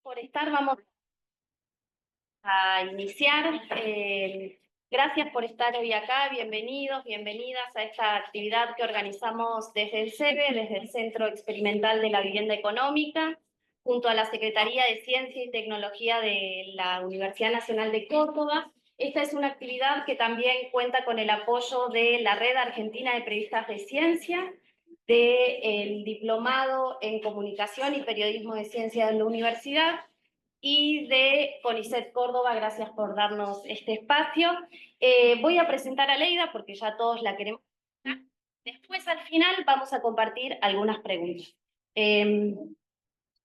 Por estar, vamos a iniciar. Gracias por estar hoy acá, bienvenidos, bienvenidas a esta actividad que organizamos desde el CEBE, desde el Centro Experimental de la Vivienda Económica, junto a la Secretaría de Ciencia y Tecnología de la Universidad Nacional de Córdoba. Esta es una actividad que también cuenta con el apoyo de la Red Argentina de Periodistas de Ciencia, del Diplomado en Comunicación y Periodismo de Ciencia de la Universidad, y de CONICET Córdoba. Gracias por darnos este espacio. Voy a presentar a Leida porque ya todos la queremos. Después, al final, vamos a compartir algunas preguntas.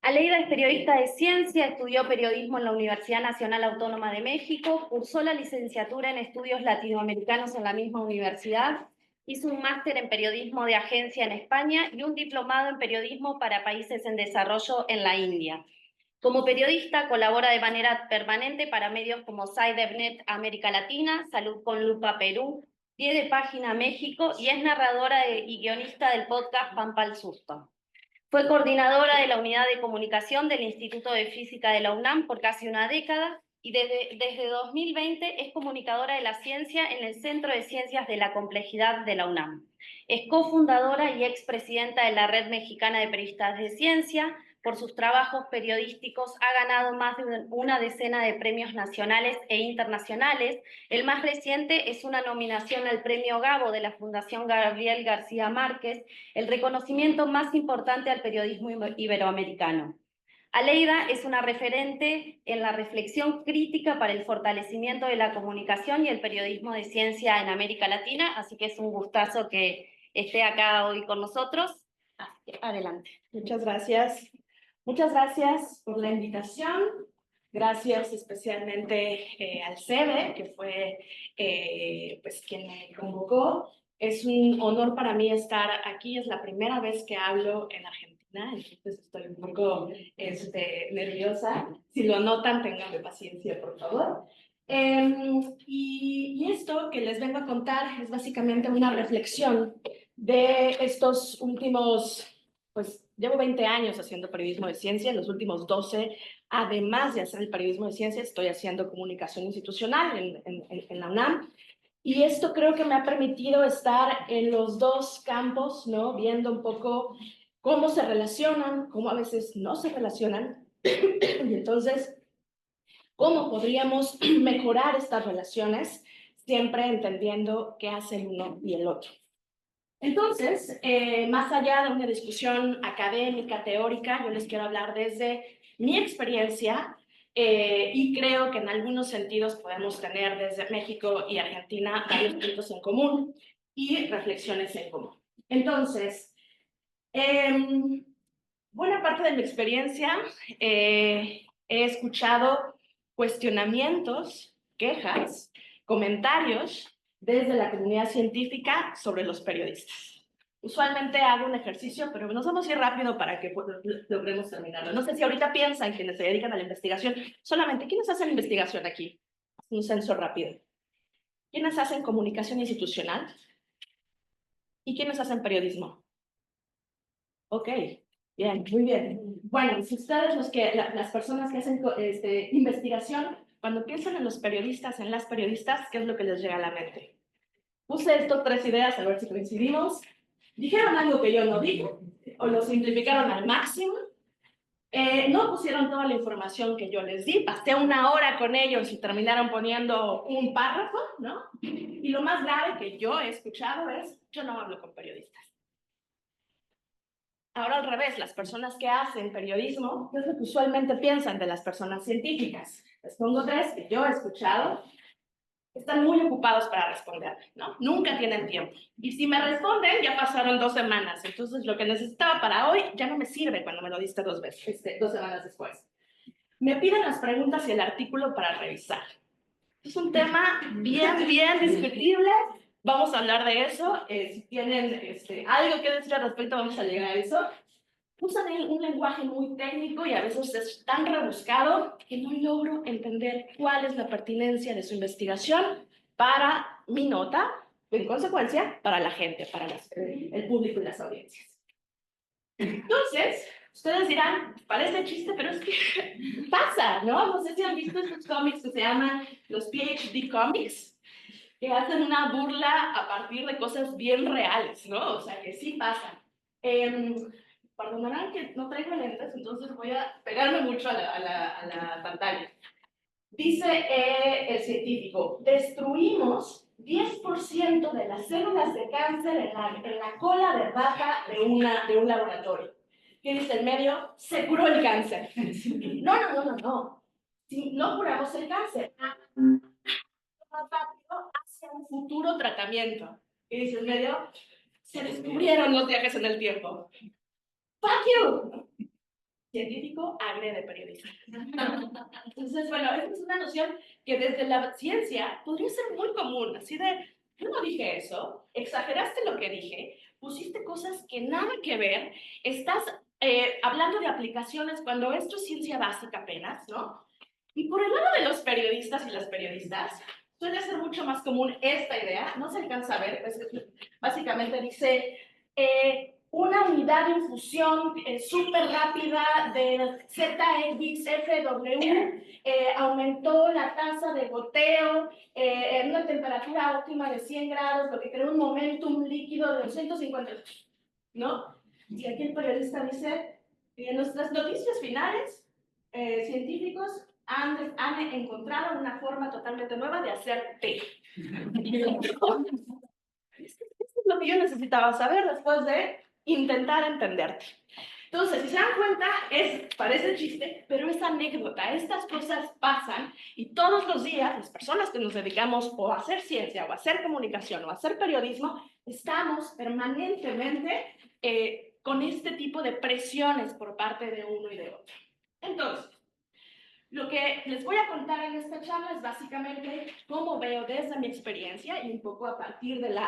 Aleida es periodista de ciencia, estudió periodismo en la Universidad Nacional Autónoma de México, cursó la licenciatura en estudios latinoamericanos en la misma universidad, hizo un máster en periodismo de agencia en España y un diplomado en periodismo para países en desarrollo en la India. Como periodista colabora de manera permanente para medios como SciDevNet América Latina, Salud con Lupa Perú, Pie de Página México, y es narradora y guionista del podcast Pampa al Susto. Fue coordinadora de la Unidad de Comunicación del Instituto de Física de la UNAM por casi una década y desde 2020 es comunicadora de la ciencia en el Centro de Ciencias de la Complejidad de la UNAM. Es cofundadora y expresidenta de la Red Mexicana de Periodistas de Ciencia. Por sus trabajos periodísticos ha ganado más de una decena de premios nacionales e internacionales. El más reciente es una nominación al Premio Gabo de la Fundación Gabriel García Márquez, el reconocimiento más importante al periodismo iberoamericano. Aleida es una referente en la reflexión crítica para el fortalecimiento de la comunicación y el periodismo de ciencia en América Latina, así que es un gustazo que esté acá hoy con nosotros. Así que adelante. Muchas gracias. Muchas gracias por la invitación. Gracias especialmente al CEBE, que fue pues quien me convocó. Es un honor para mí estar aquí. Es la primera vez que hablo en Argentina, entonces estoy un poco nerviosa. Si lo notan, ténganme paciencia, por favor. Y esto que les vengo a contar es básicamente una reflexión de estos últimos, pues llevo 20 años haciendo periodismo de ciencia. En los últimos 12, además de hacer el periodismo de ciencia, estoy haciendo comunicación institucional en la UNAM. Y esto creo que me ha permitido estar en los dos campos, ¿no? Viendo un poco cómo se relacionan, cómo a veces no se relacionan. Y entonces, ¿cómo podríamos mejorar estas relaciones? Siempre entendiendo qué hace el uno y el otro. Entonces, más allá de una discusión académica, teórica, yo les quiero hablar desde mi experiencia y creo que en algunos sentidos podemos tener desde México y Argentina varios puntos en común y reflexiones en común. Entonces, buena parte de mi experiencia he escuchado cuestionamientos, quejas, comentarios desde la comunidad científica sobre los periodistas. Usualmente hago un ejercicio, pero nos vamos a ir rápido para que logremos terminarlo. No sé si ahorita piensan quienes se dedican a la investigación, solamente ¿quiénes hacen investigación aquí? Un censo rápido. ¿Quiénes hacen comunicación institucional? ¿Y quiénes hacen periodismo? Ok, bien, muy bien. Bueno, si ustedes, las personas que hacen investigación, cuando piensan en los periodistas, en las periodistas, ¿qué es lo que les llega a la mente? Puse estas 3 ideas, a ver si coincidimos. Dijeron algo que yo no dije, o lo simplificaron al máximo. No pusieron toda la información que yo les di. Pasé 1 hora con ellos y terminaron poniendo un párrafo, ¿no? Y lo más grave que yo he escuchado es, yo no hablo con periodistas. Ahora al revés, las personas que hacen periodismo, ¿qué es lo que usualmente piensan de las personas científicas? Les pongo 3 que yo he escuchado. Están muy ocupados para responder, ¿no? Nunca tienen tiempo. Y si me responden, ya pasaron 2 semanas. Entonces, lo que necesitaba para hoy ya no me sirve cuando me lo diste 2 veces, 2 semanas después. Me piden las preguntas y el artículo para revisar. Es un tema bien discutible. Vamos a hablar de eso. Si tienen algo que decir al respecto, vamos a llegar a eso. Usan un lenguaje muy técnico y a veces es tan rebuscado que no logro entender cuál es la pertinencia de su investigación para mi nota, en consecuencia, para la gente, para el público y las audiencias. Entonces, Ustedes dirán, parece chiste, pero es que pasa, ¿no? No sé si han visto estos cómics que se llaman los PhD Comics, que hacen una burla a partir de cosas bien reales, ¿no? O sea, que sí pasa. Perdonarán que no traigo lentes, entonces voy a pegarme mucho a la pantalla. Dice el científico, destruimos 10% de las células de cáncer en la cola de vaca de un laboratorio. ¿Qué dice el medio? Se curó el cáncer. No. Si no curamos el cáncer, más rápido hacia un futuro tratamiento. ¿Qué dice el medio? Se descubrieron los viajes en el tiempo. ¡Fuck you! Científico agrede periodista. Entonces, bueno, esta es una noción que desde la ciencia podría ser muy común, así de, yo no dije eso, exageraste lo que dije, pusiste cosas que nada que ver, estás hablando de aplicaciones cuando esto es ciencia básica apenas, ¿no? Y por el lado de los periodistas y las periodistas, suele ser mucho más común esta idea, no se alcanza a ver, pues, básicamente dice, una unidad de infusión súper rápida de ZXFW aumentó la tasa de goteo en una temperatura óptima de 100 grados, lo que creó un momentum líquido de 250, ¿no? Y aquí el periodista dice, en nuestras noticias finales, científicos han encontrado una forma totalmente nueva de hacer té. Esto es lo que yo necesitaba saber después de intentar entenderte. Entonces, si se dan cuenta, parece chiste, pero es anécdota. Estas cosas pasan y todos los días las personas que nos dedicamos o a hacer ciencia, o a hacer comunicación, o a hacer periodismo, estamos permanentemente con este tipo de presiones por parte de uno y de otro. Entonces, lo que les voy a contar en esta charla es básicamente cómo veo desde mi experiencia y un poco a partir del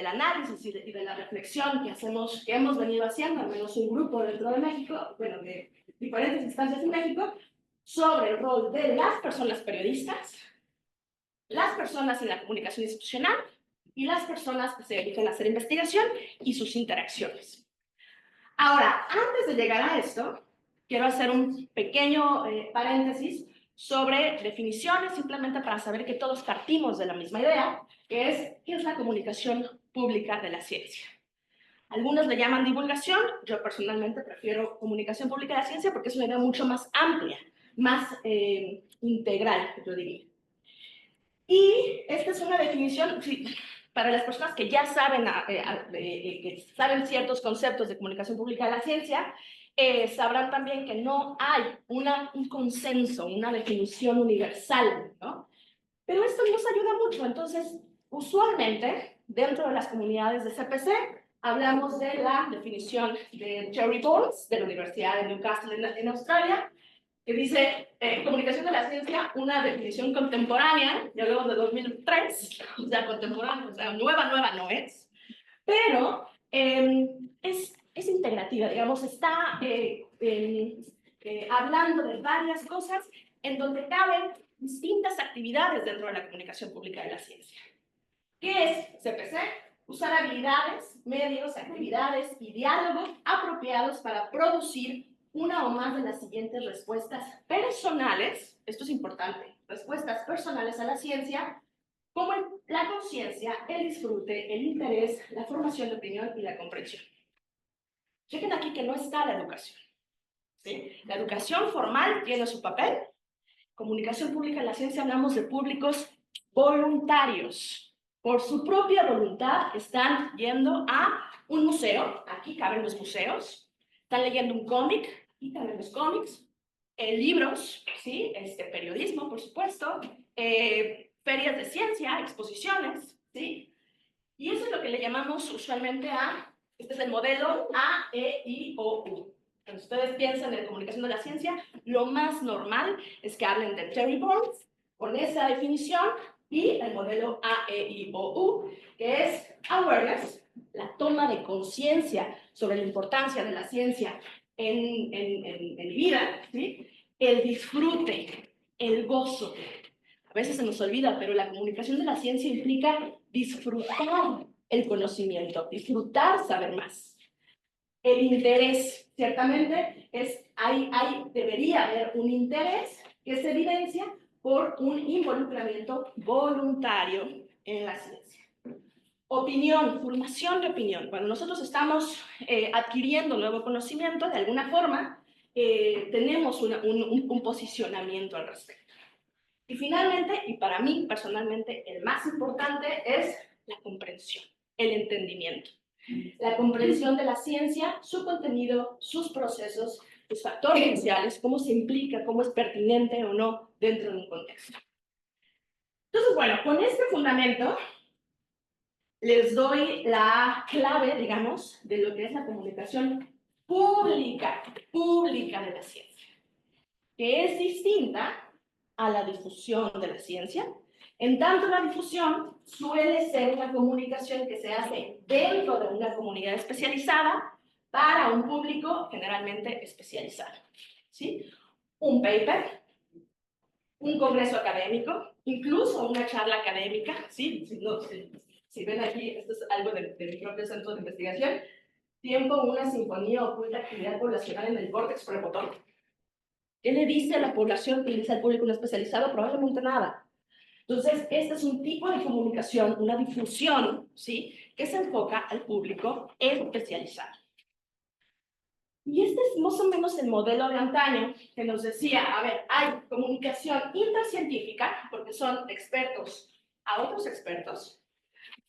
análisis y de la reflexión que hemos venido haciendo, al menos un grupo dentro de México, bueno, de diferentes instancias en México, sobre el rol de las personas periodistas, las personas en la comunicación institucional y las personas que se dedican a hacer investigación y sus interacciones. Ahora, antes de llegar a esto, quiero hacer un pequeño paréntesis sobre definiciones, simplemente para saber que todos partimos de la misma idea, que es ¿qué es la comunicación pública de la ciencia? Algunos le llaman divulgación, yo personalmente prefiero comunicación pública de la ciencia porque es una idea mucho más amplia, más integral, yo diría. Y esta es una definición, para las personas que ya saben, que saben ciertos conceptos de comunicación pública de la ciencia, sabrán también que no hay un consenso, una definición universal, ¿no? Pero esto nos ayuda mucho. Entonces, usualmente, dentro de las comunidades de CPC, hablamos de la definición de Jerry Burns, de la Universidad de Newcastle en Australia, que dice comunicación de la ciencia, una definición contemporánea, ya luego de 2003, o sea, contemporánea, o sea, nueva no es, pero es integrativa, digamos, está hablando de varias cosas en donde caben distintas actividades dentro de la comunicación pública de la ciencia. ¿Qué es CPC? Usar habilidades, medios, actividades y diálogos apropiados para producir una o más de las siguientes respuestas personales, esto es importante, respuestas personales a la ciencia, como la conciencia, el disfrute, el interés, la formación de opinión y la comprensión. Chequen aquí que no está la educación, ¿sí? La educación formal tiene su papel. Comunicación pública en la ciencia hablamos de públicos voluntarios. Por su propia voluntad están yendo a un museo, aquí caben los museos, están leyendo un cómic, aquí caben los cómics, libros, ¿sí? Periodismo, por supuesto, ferias de ciencia, exposiciones, ¿sí? Y eso es lo que le llamamos usualmente este es el modelo A, E, I, O, U. Cuando ustedes piensan en comunicación de la ciencia, lo más normal es que hablen de Jerry Burns, con esa definición, y el modelo A, E, I, O, U, que es awareness, la toma de conciencia sobre la importancia de la ciencia en mi vida, ¿sí? El disfrute, el gozo. A veces se nos olvida, pero la comunicación de la ciencia implica disfrutar el conocimiento, disfrutar saber más. El interés, ciertamente, debería haber un interés que se evidencia por un involucramiento voluntario en la ciencia. Opinión, formación de opinión. Cuando nosotros estamos adquiriendo nuevo conocimiento, de alguna forma, tenemos un posicionamiento al respecto. Y finalmente, y para mí personalmente, el más importante es la comprensión, el entendimiento. La comprensión de la ciencia, su contenido, sus procesos, sus factores iniciales, cómo se implica, cómo es pertinente o no dentro de un contexto. Entonces, bueno, con este fundamento les doy la clave, digamos, de lo que es la comunicación pública de la ciencia, que es distinta a la difusión de la ciencia. En tanto, la difusión suele ser una comunicación que se hace dentro de una comunidad especializada para un público generalmente especializado, ¿sí? Un paper, un congreso académico, incluso una charla académica, ¿sí? Si ven aquí, esto es algo de mi propio centro de investigación, tiempo, una sinfonía oculta actividad poblacional en el córtex premotor. ¿Qué le dice a la población que le dice al público no especializado? Probablemente nada. Entonces, este es un tipo de comunicación, una difusión, ¿sí? Que se enfoca al público especializado. Y este es más o menos el modelo de antaño que nos decía, a ver, hay comunicación intracientífica, porque son expertos a otros expertos.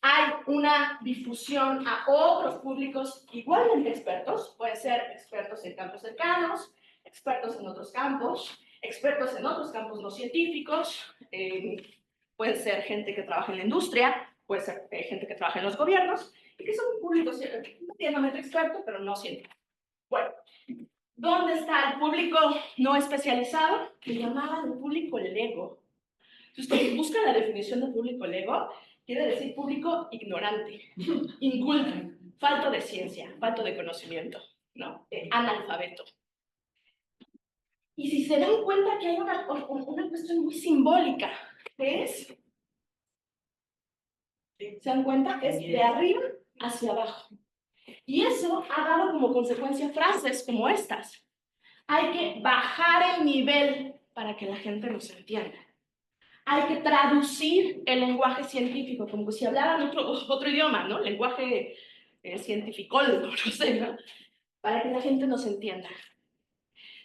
Hay una difusión a otros públicos igualmente expertos, pueden ser expertos en campos cercanos, expertos en otros campos no científicos, pueden ser gente que trabaja en la industria, puede ser gente que trabaja en los gobiernos, y que son públicos medianamente expertos, pero no científicos. Bueno, ¿dónde está el público no especializado? Que llamaban el público lego. Si ustedes buscan la definición de público lego, quiere decir público ignorante, inculto, falto de ciencia, falto de conocimiento, ¿no? Analfabeto. Y si se dan cuenta que hay una cuestión muy simbólica, que es, ¿se dan cuenta? Es de arriba hacia abajo. Y eso ha dado como consecuencia frases como estas. Hay que bajar el nivel para que la gente nos entienda. Hay que traducir el lenguaje científico, como si hablaran otro idioma, ¿no? Lenguaje cientificólogo, no sé, ¿no? Para que la gente nos entienda.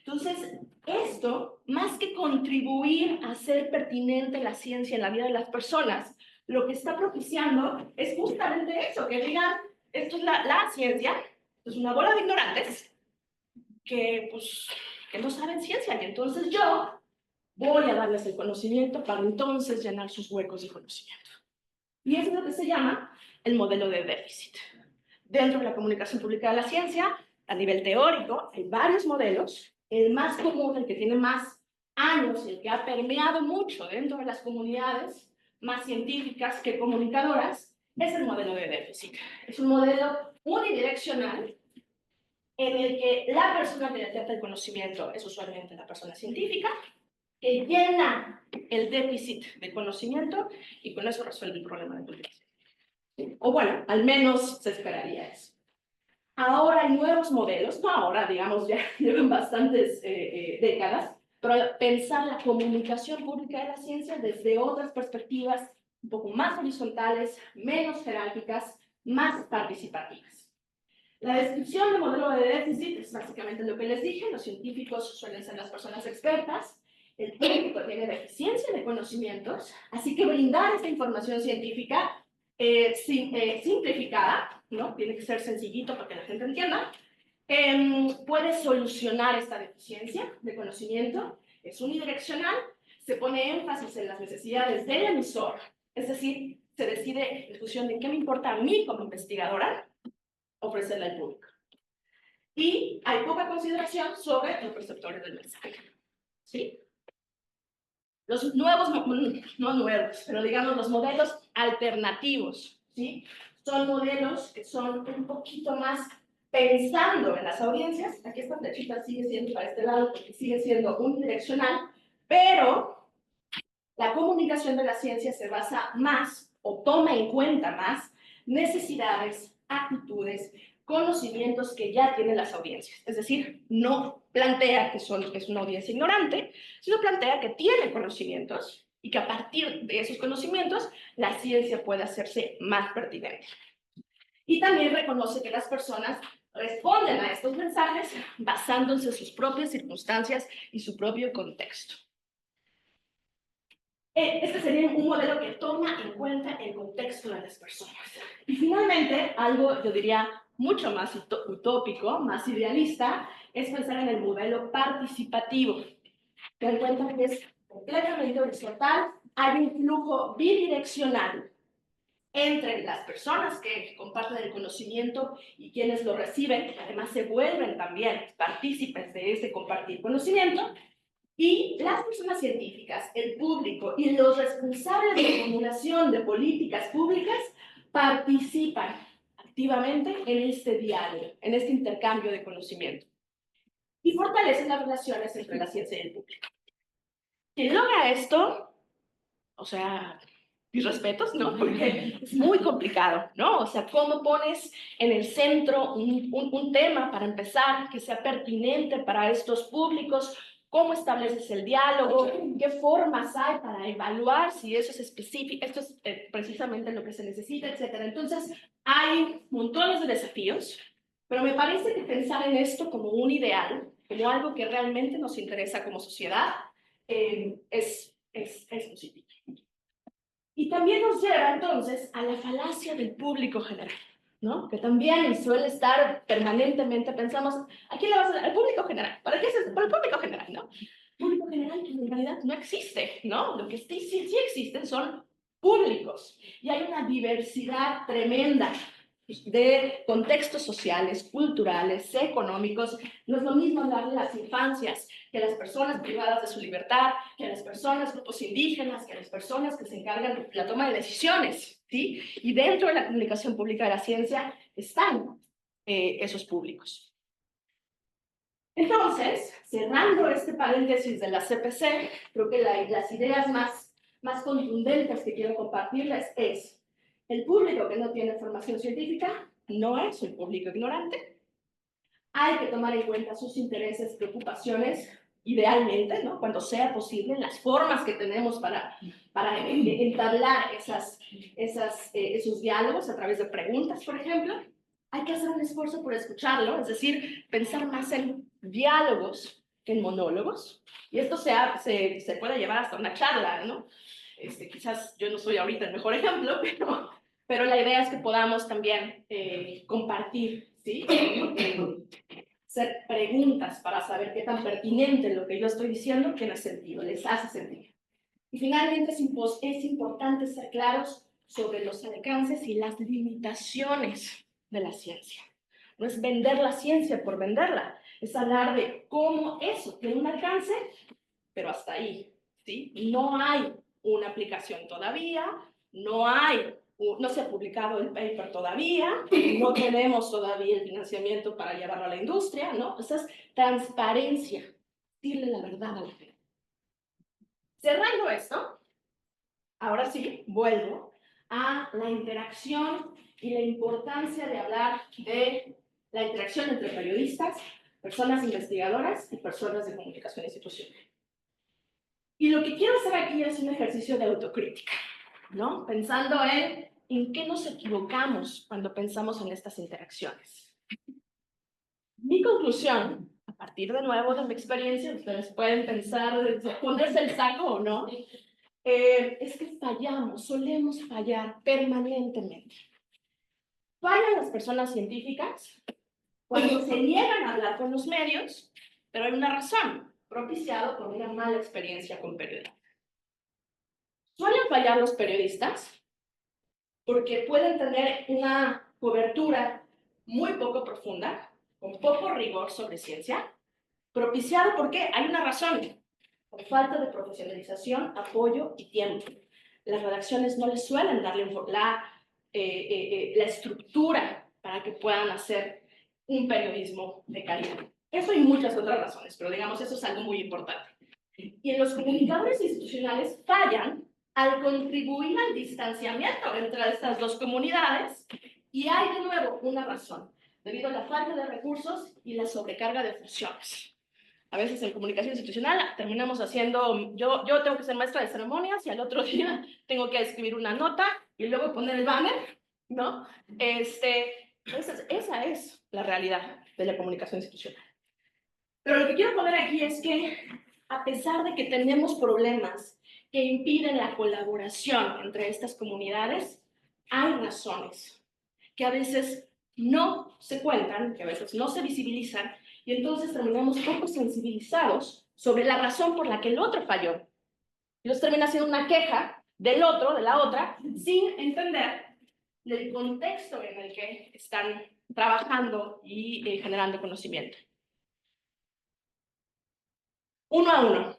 Entonces, esto, más que contribuir a hacer pertinente la ciencia en la vida de las personas, lo que está propiciando es justamente eso, que digan, esto es la ciencia, es una bola de ignorantes que, pues, que no saben ciencia, y entonces yo voy a darles el conocimiento para entonces llenar sus huecos de conocimiento. Y eso es lo que se llama el modelo de déficit. Dentro de la comunicación pública de la ciencia, a nivel teórico, hay varios modelos. El más común, el que tiene más años, el que ha permeado mucho dentro de las comunidades más científicas que comunicadoras, es el modelo de déficit. Es un modelo unidireccional en el que la persona que detecta el conocimiento es usualmente la persona científica, que llena el déficit de conocimiento y con eso resuelve el problema de comunicación. O bueno, al menos se esperaría eso. Ahora hay nuevos modelos, no ahora, digamos, ya llevan bastantes décadas, pero pensar la comunicación pública de la ciencia desde otras perspectivas un poco más horizontales, menos jerárquicas, más participativas. La descripción del modelo de déficit es básicamente lo que les dije. Los científicos suelen ser las personas expertas, el público tiene deficiencia de conocimientos, así que brindar esta información científica simplificada, ¿no? Tiene que ser sencillito para que la gente entienda, puede solucionar esta deficiencia de conocimiento, es unidireccional, se pone énfasis en las necesidades del emisor, es decir, se decide en función de qué me importa a mí como investigadora ofrecerle al público. Y hay poca consideración sobre los receptores del mensaje, ¿sí? Los nuevos, no nuevos, pero digamos los modelos alternativos, ¿sí? Son modelos que son un poquito más pensando en las audiencias. Aquí esta flechita sigue siendo para este lado porque sigue siendo unidireccional, pero la comunicación de la ciencia se basa más o toma en cuenta más necesidades, actitudes, conocimientos que ya tienen las audiencias. Es decir, no plantea que es una audiencia ignorante, sino plantea que tiene conocimientos y que a partir de esos conocimientos la ciencia puede hacerse más pertinente. Y también reconoce que las personas responden a estos mensajes basándose en sus propias circunstancias y su propio contexto. Este sería un modelo que toma en cuenta el contexto de las personas. Y finalmente, algo yo diría mucho más utópico, más idealista, es pensar en el modelo participativo. Ten en cuenta que es completamente horizontal, hay un flujo bidireccional entre las personas que comparten el conocimiento y quienes lo reciben, que además se vuelven también partícipes de ese compartir conocimiento, y las personas científicas, el público y los responsables de formulación de políticas públicas participan activamente en este diálogo, en este intercambio de conocimiento, y fortalecen las relaciones entre la ciencia y el público. Quien logra esto, o sea, mis respetos, ¿no? Porque es muy complicado, ¿no? O sea, ¿cómo pones en el centro un tema para empezar que sea pertinente para estos públicos? ¿Cómo estableces el diálogo? ¿Qué formas hay para evaluar si eso es específico? Esto es precisamente lo que se necesita, etcétera. Entonces, hay montones de desafíos, pero me parece que pensar en esto como un ideal, como algo que realmente nos interesa como sociedad, es positivo. Y también nos lleva entonces a la falacia del público general, ¿no? Que también suele estar permanentemente, pensamos, ¿a quién le vas a dar? Al público general. ¿Para qué es eso? Para el público general, ¿no? El público general que en realidad no existe, ¿no? Lo que sí existen son públicos. Y hay una diversidad tremenda de contextos sociales, culturales, económicos. No es lo mismo hablar de las infancias que las personas privadas de su libertad, que las personas, grupos indígenas, que las personas que se encargan de la toma de decisiones, ¿sí? Y dentro de la comunicación pública de la ciencia están esos públicos. Entonces, cerrando este paréntesis de la CPC, creo que las ideas más contundentes que quiero compartirles es: el público que no tiene formación científica no es un público ignorante. Hay que tomar en cuenta sus intereses, preocupaciones, idealmente, ¿no? Cuando sea posible, las formas que tenemos para entablar esos diálogos a través de preguntas, por ejemplo. Hay que hacer un esfuerzo por escucharlo, es decir, pensar más en diálogos que en monólogos. Y esto se puede llevar hasta una charla, ¿no? Quizás yo no soy ahorita el mejor ejemplo, pero la idea es que podamos también compartir, ¿sí? Hacer preguntas para saber qué tan pertinente lo que yo estoy diciendo tiene sentido, les hace sentido. Y finalmente es importante ser claros sobre los alcances y las limitaciones de la ciencia. No es vender la ciencia por venderla, es hablar de cómo eso tiene un alcance, pero hasta ahí, ¿sí? No hay una aplicación todavía, no se ha publicado el paper todavía, no tenemos todavía el financiamiento para llevarlo a la industria, ¿no? Esa es transparencia, decirle la verdad a la gente. Cerrando esto, ahora sí, vuelvo a la interacción y la importancia de hablar de la interacción entre periodistas, personas investigadoras y personas de comunicación institucional. Y lo que quiero hacer aquí es un ejercicio de autocrítica, ¿no? Pensando en qué nos equivocamos cuando pensamos en estas interacciones. Mi conclusión, a partir de nuevo de mi experiencia, ustedes pueden pensar, ponerse el saco o no, es que solemos fallar permanentemente. Fallan las personas científicas cuando se niegan a hablar con los medios, pero hay una razón, propiciado por una mala experiencia con periodistas. Suelen fallar los periodistas porque pueden tener una cobertura muy poco profunda, con poco rigor sobre ciencia, propiciado porque hay una razón, por falta de profesionalización, apoyo y tiempo. Las redacciones no les suelen darle la estructura para que puedan hacer un periodismo de calidad. Eso y muchas otras razones, pero digamos, eso es algo muy importante. Y en los comunicadores institucionales fallan al contribuir al distanciamiento entre estas dos comunidades, y hay de nuevo una razón, debido a la falta de recursos y la sobrecarga de funciones. A veces en comunicación institucional terminamos haciendo, yo tengo que ser maestra de ceremonias y al otro día tengo que escribir una nota y luego poner el banner, ¿no? Esa es la realidad de la comunicación institucional. Pero lo que quiero poner aquí es que, a pesar de que tenemos problemas que impiden la colaboración entre estas comunidades, hay razones que a veces no se cuentan, que a veces no se visibilizan, y entonces terminamos poco sensibilizados sobre la razón por la que el otro falló. Y nos termina siendo una queja del otro, de la otra, sin entender el contexto en el que están trabajando y generando conocimiento. Uno a uno.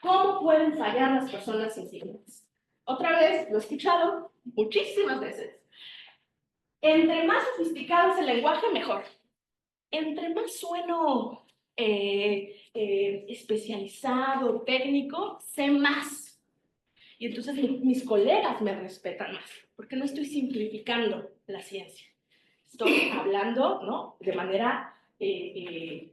¿Cómo pueden fallar las personas sensibles? Otra vez, lo he escuchado muchísimas veces. Entre más sofisticado es el lenguaje, mejor. Entre más sueno especializado, técnico, sé más. Y entonces mis colegas me respetan más, porque no estoy simplificando la ciencia. Estoy hablando, ¿no?, de manera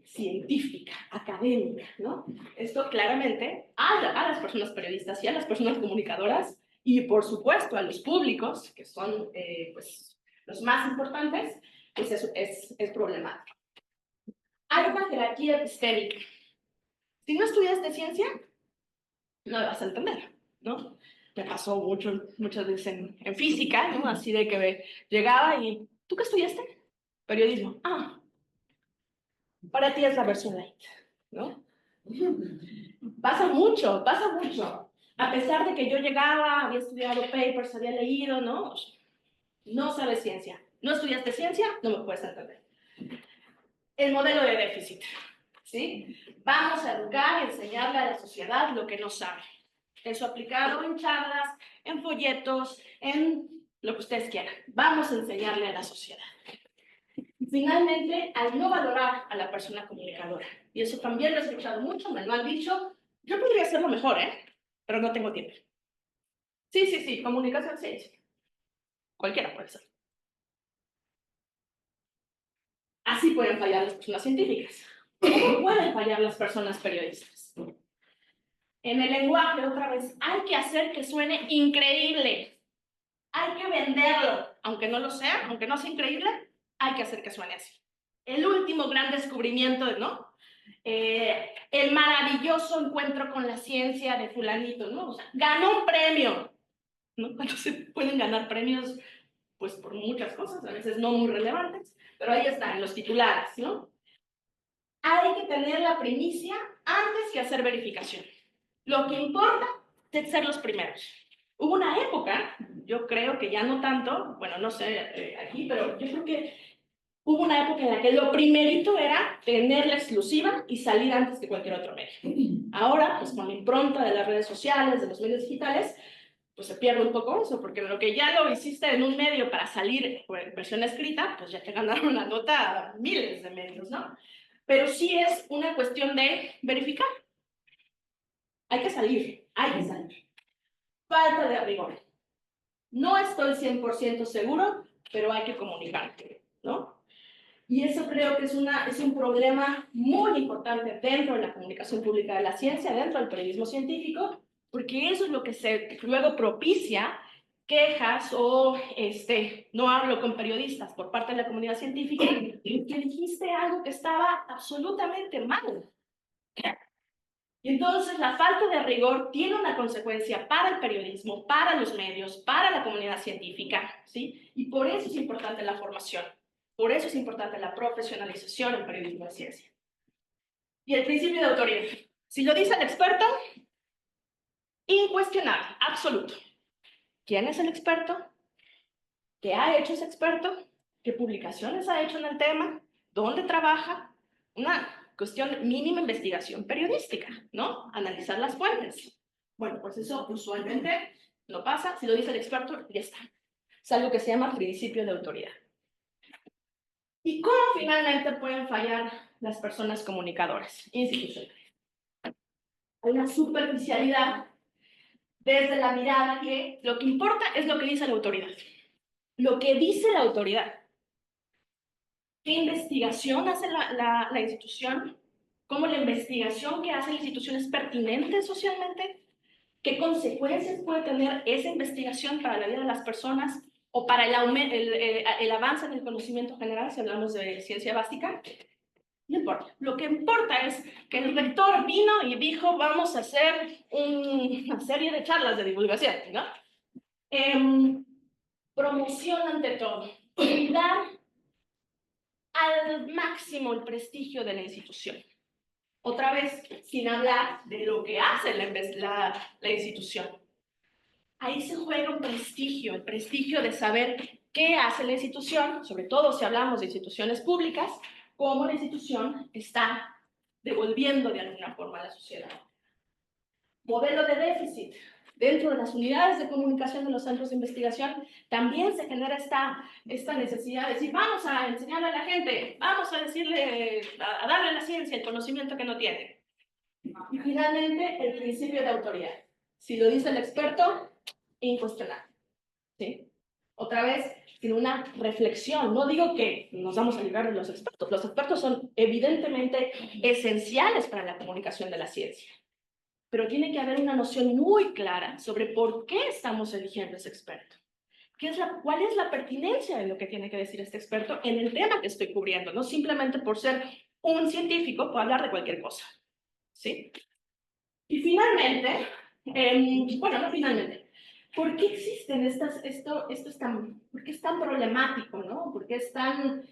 científica, académica, ¿no? Esto claramente a las personas periodistas y a las personas comunicadoras y, por supuesto, a los públicos, que son pues, los más importantes, pues eso es problemático. Hay una jerarquía epistémica. Si no estudiaste ciencia, no la vas a entender, ¿no? Me pasó muchas veces en física, ¿no? Así de que llegaba y, ¿tú qué estudiaste? Periodismo. Ah, para ti es la versión light, ¿no? Pasa mucho, pasa mucho. A pesar de que yo llegaba, había estudiado papers, había leído, ¿no? No sabes ciencia. No estudiaste ciencia, no me puedes entender. El modelo de déficit, ¿sí? Vamos a educar y enseñarle a la sociedad lo que no sabe. Eso aplicado en charlas, en folletos, en lo que ustedes quieran. Vamos a enseñarle a la sociedad. Finalmente, al no valorar a la persona comunicadora. Y eso también lo he escuchado mucho, me lo han dicho. Yo podría hacerlo mejor, pero no tengo tiempo. Sí, comunicación, sí. Cualquiera puede ser. Así pueden fallar las personas científicas. ¿Cómo pueden fallar las personas periodistas? En el lenguaje, otra vez, hay que hacer que suene increíble. Hay que venderlo. Aunque no lo sea, aunque no sea increíble, hay que hacer que suene así. El último gran descubrimiento, ¿no? El maravilloso encuentro con la ciencia de fulanito, ¿no? O sea, ganó un premio, ¿no? Cuando se pueden ganar premios, pues por muchas cosas, a veces no muy relevantes, pero ahí están los titulares, ¿no? Hay que tener la primicia antes que hacer verificación. Lo que importa es ser los primeros. Hubo una época, yo creo que ya no tanto, bueno, no sé aquí, pero yo creo que hubo una época en la que lo primerito era tener la exclusiva y salir antes que cualquier otro medio. Ahora, pues con la impronta de las redes sociales, de los medios digitales, pues se pierde un poco eso, porque lo que ya lo hiciste en un medio para salir en versión escrita, pues ya te ganaron la nota a miles de medios, ¿no? Pero sí es una cuestión de verificar. Hay que salir, hay que salir. Falta de rigor. No estoy 100% seguro, pero hay que comunicarte, ¿no? Y eso creo que es un problema muy importante dentro de la comunicación pública de la ciencia, dentro del periodismo científico, porque eso es lo que luego propicia quejas o, no hablo con periodistas por parte de la comunidad científica, que dijiste algo que estaba absolutamente mal. Y entonces la falta de rigor tiene una consecuencia para el periodismo, para los medios, para la comunidad científica, ¿sí? Y por eso es importante la formación, por eso es importante la profesionalización en periodismo de ciencia. Y el principio de autoridad. Si lo dice el experto, incuestionable, absoluto. ¿Quién es el experto? ¿Qué ha hecho ese experto? ¿Qué publicaciones ha hecho en el tema? ¿Dónde trabaja? Una cuestión mínima investigación periodística, ¿no? Analizar las fuentes. Bueno, pues eso usualmente no pasa. Si lo dice el experto, ya está. Es algo que se llama principio de autoridad. ¿Y cómo finalmente pueden fallar las personas comunicadoras institucionales? Hay una superficialidad desde la mirada que lo que importa es lo que dice la autoridad. Lo que dice la autoridad. ¿Qué investigación hace la institución? ¿Cómo la investigación que hace la institución es pertinente socialmente? ¿Qué consecuencias puede tener esa investigación para la vida de las personas o para el avance en el conocimiento general, si hablamos de ciencia básica? No importa. Lo que importa es que el rector vino y dijo, vamos a hacer una serie de charlas de divulgación, ¿no? Promoción ante todo. Cuidar al máximo el prestigio de la institución. Otra vez, sin hablar de lo que hace la institución. Ahí se juega un prestigio, el prestigio de saber qué hace la institución, sobre todo si hablamos de instituciones públicas, cómo la institución está devolviendo de alguna forma a la sociedad. Modelo de déficit. Dentro de las unidades de comunicación de los centros de investigación también se genera esta necesidad de decir, vamos a enseñarle a la gente, vamos a decirle, a darle a la ciencia el conocimiento que no tiene. Y finalmente, el principio de autoridad. Si lo dice el experto, incuestionable. ¿Sí? Otra vez, sin una reflexión. No digo que nos vamos a librar de los expertos. Los expertos son evidentemente esenciales para la comunicación de la ciencia. Pero tiene que haber una noción muy clara sobre por qué estamos eligiendo ese experto. ¿Cuál es la pertinencia de lo que tiene que decir este experto en el tema que estoy cubriendo? No simplemente por ser un científico puedo hablar de cualquier cosa. ¿Sí? Y finalmente, bueno, no finalmente, ¿por qué existen por qué es tan problemático, ¿no? ¿Por qué es tan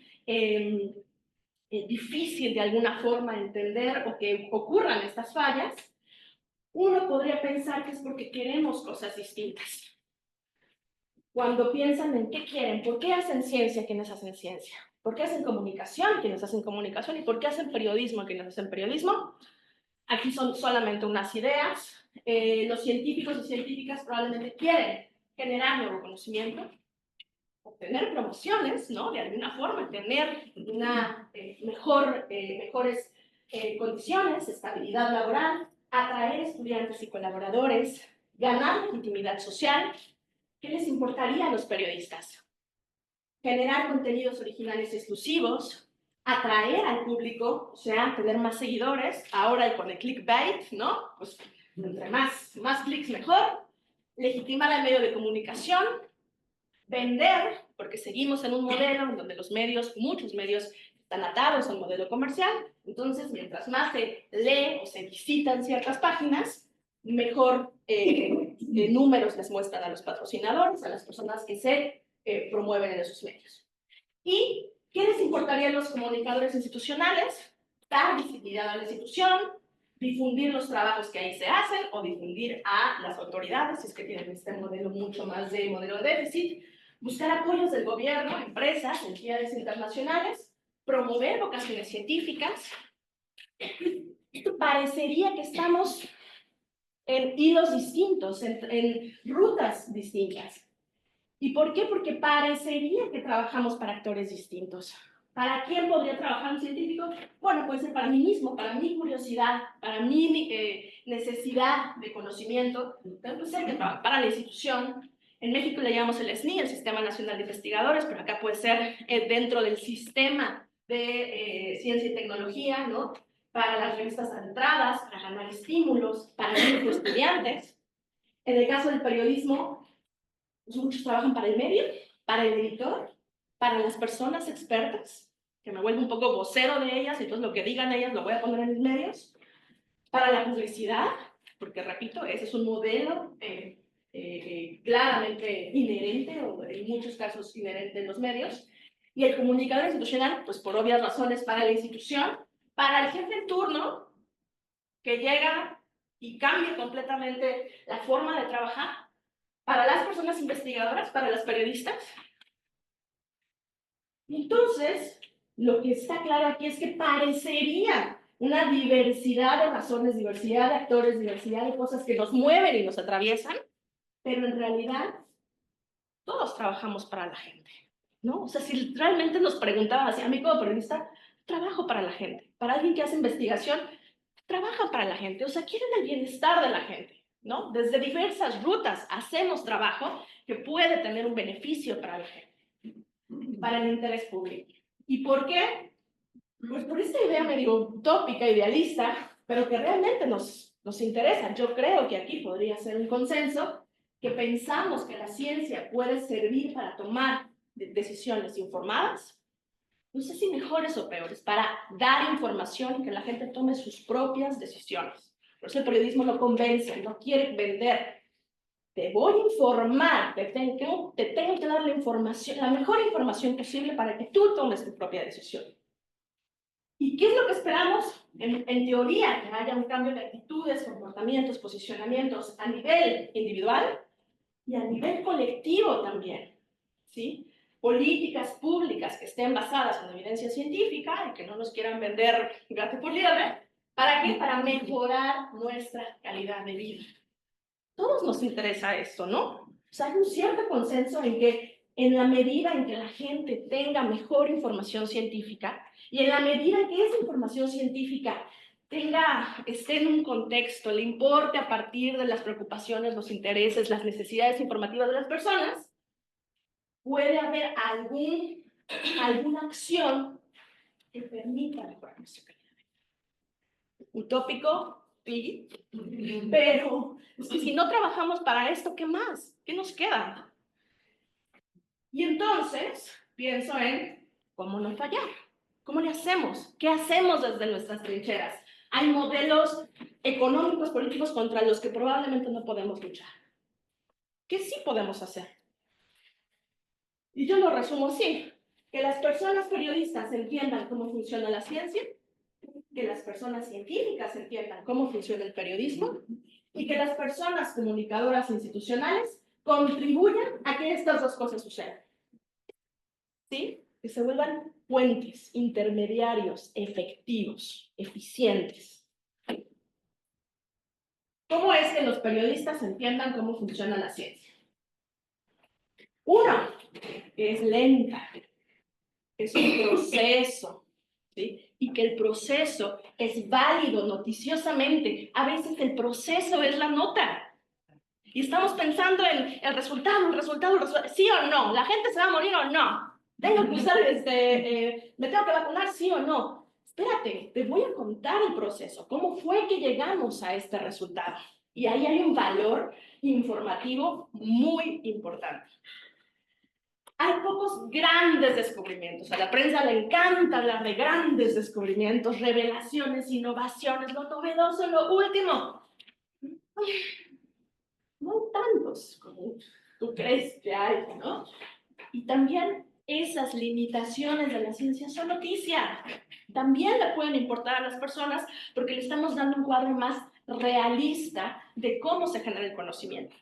difícil de alguna forma entender o que ocurran estas fallas? Uno podría pensar que es porque queremos cosas distintas. Cuando piensan en qué quieren, ¿por qué hacen ciencia quienes hacen ciencia? ¿Por qué hacen comunicación quienes hacen comunicación? ¿Y por qué hacen periodismo quienes hacen periodismo? Aquí son solamente unas ideas. Los científicos y científicas probablemente quieren generar nuevo conocimiento, obtener promociones, ¿no? De alguna forma, tener mejores condiciones, estabilidad laboral, atraer estudiantes y colaboradores, ganar legitimidad social. ¿Qué les importaría a los periodistas? Generar contenidos originales exclusivos, atraer al público, o sea, tener más seguidores, ahora con el clickbait, ¿no? Pues entre más clics mejor, legitimar al medio de comunicación, vender, porque seguimos en un modelo en donde los medios, muchos medios, están atados al modelo comercial, entonces mientras más se lee o se visitan ciertas páginas, mejor números les muestran a los patrocinadores, a las personas que se promueven en esos medios. ¿Y qué les importaría a los comunicadores institucionales? Dar visibilidad a la institución, difundir los trabajos que ahí se hacen o difundir a las autoridades, si es que tienen este modelo mucho más de modelo de déficit, buscar apoyos del gobierno, empresas, entidades internacionales, promover vocaciones científicas. Esto parecería que estamos en hilos distintos, en rutas distintas. ¿Y por qué? Porque parecería que trabajamos para actores distintos. ¿Para quién podría trabajar un científico? Bueno, puede ser para mí mismo, para mi curiosidad, para mi necesidad de conocimiento, puede ser que para la institución. En México le llamamos el SNI, el Sistema Nacional de Investigadores, pero acá puede ser dentro del sistema de ciencia y tecnología, ¿no? Para las revistas arbitradas, para ganar estímulos, para los estudiantes. En el caso del periodismo, pues muchos trabajan para el medio, para el editor, para las personas expertas, que me vuelvo un poco vocero de ellas, entonces lo que digan ellas lo voy a poner en mis medios, para la publicidad, porque repito, ese es un modelo claramente inherente, o en muchos casos inherente en los medios, y el comunicador institucional, pues por obvias razones para la institución, para el jefe en turno, que llega y cambia completamente la forma de trabajar, para las personas investigadoras, para las periodistas. Entonces, lo que está claro aquí es que parecería una diversidad de razones, diversidad de actores, diversidad de cosas que nos mueven y nos atraviesan, pero en realidad todos trabajamos para la gente, ¿no? O sea, si realmente nos preguntaban así, a mí como periodista, trabajo para la gente. Para alguien que hace investigación, trabaja para la gente, o sea, quieren el bienestar de la gente, ¿no? Desde diversas rutas hacemos trabajo que puede tener un beneficio para la gente, para el interés público. ¿Y por qué? Pues por esta idea medio utópica, idealista, pero que realmente nos interesa. Yo creo que aquí podría ser un consenso, que pensamos que la ciencia puede servir para tomar decisiones informadas, no sé si mejores o peores, para dar información y que la gente tome sus propias decisiones. Por eso el periodismo no convence, no quiere vender. Te voy a informar, te tengo que dar la información, la mejor información posible para que tú tomes tu propia decisión. ¿Y qué es lo que esperamos? En teoría, que haya un cambio de actitudes, comportamientos, posicionamientos a nivel individual y a nivel colectivo también, ¿sí? Políticas públicas que estén basadas en evidencia científica y que no nos quieran vender gato por liebre. ¿Para qué? Para mejorar nuestra calidad de vida. Todos nos interesa esto, ¿no? O sea, hay un cierto consenso en que en la medida en que la gente tenga mejor información científica y en la medida en que esa información científica esté en un contexto, le importe a partir de las preocupaciones, los intereses, las necesidades informativas de las personas, puede haber alguna acción que permita mejorar nuestra calidad. Utópico, sí, pero si no trabajamos para esto, ¿qué más? ¿Qué nos queda? Y entonces pienso en cómo no fallar. ¿Cómo le hacemos? ¿Qué hacemos desde nuestras trincheras? Hay modelos económicos, políticos contra los que probablemente no podemos luchar. ¿Qué sí podemos hacer? Y yo lo resumo así: que las personas periodistas entiendan cómo funciona la ciencia, que las personas científicas entiendan cómo funciona el periodismo y que las personas comunicadoras institucionales contribuyan a que estas dos cosas sucedan. ¿Sí? Que se vuelvan puentes, intermediarios, efectivos, eficientes. ¿Cómo es que los periodistas entiendan cómo funciona la ciencia? Uno, es lenta, es un proceso, ¿sí? Y que el proceso es válido noticiosamente. A veces el proceso es la nota. Y estamos pensando en el resultado, sí o no, la gente se va a morir o no. Tengo que usar me tengo que vacunar, sí o no. Espérate, te voy a contar el proceso, cómo fue que llegamos a este resultado. Y ahí hay un valor informativo muy importante. Hay pocos grandes descubrimientos. A la prensa le encanta hablar de grandes descubrimientos, revelaciones, innovaciones, lo novedoso, lo último. No hay tantos como tú crees que hay, ¿no? Y también esas limitaciones de la ciencia son noticia. También le pueden importar a las personas porque le estamos dando un cuadro más realista de cómo se genera el conocimiento.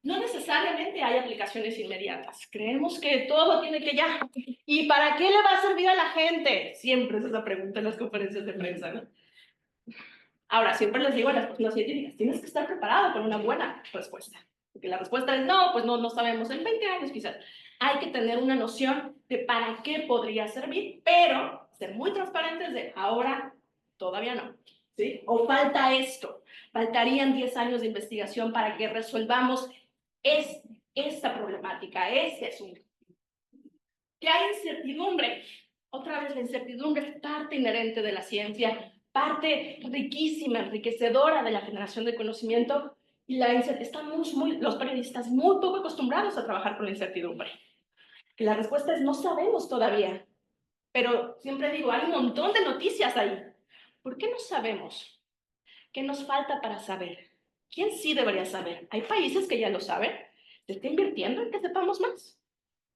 No necesariamente hay aplicaciones inmediatas. Creemos que todo tiene que ya. ¿Y para qué le va a servir a la gente? Siempre es esa pregunta en las conferencias de prensa, ¿no? Ahora, siempre les digo a las personas científicas, tienes que estar preparado con una buena respuesta. Porque la respuesta es no, pues no sabemos, en 20 años quizás. Hay que tener una noción de para qué podría servir, pero ser muy transparentes de ahora todavía no, ¿sí? O falta esto, faltarían 10 años de investigación para que resolvamos esta problemática, este asunto. Que hay incertidumbre. Otra vez, la incertidumbre es parte inherente de la ciencia, parte riquísima, enriquecedora de la generación de conocimiento, y estamos los periodistas muy poco acostumbrados a trabajar con la incertidumbre. Que la respuesta es no sabemos todavía, pero siempre digo, hay un montón de noticias ahí. ¿Por qué no sabemos? ¿Qué nos falta para saber? ¿Quién sí debería saber? Hay países que ya lo saben. ¿Se está invirtiendo en que sepamos más?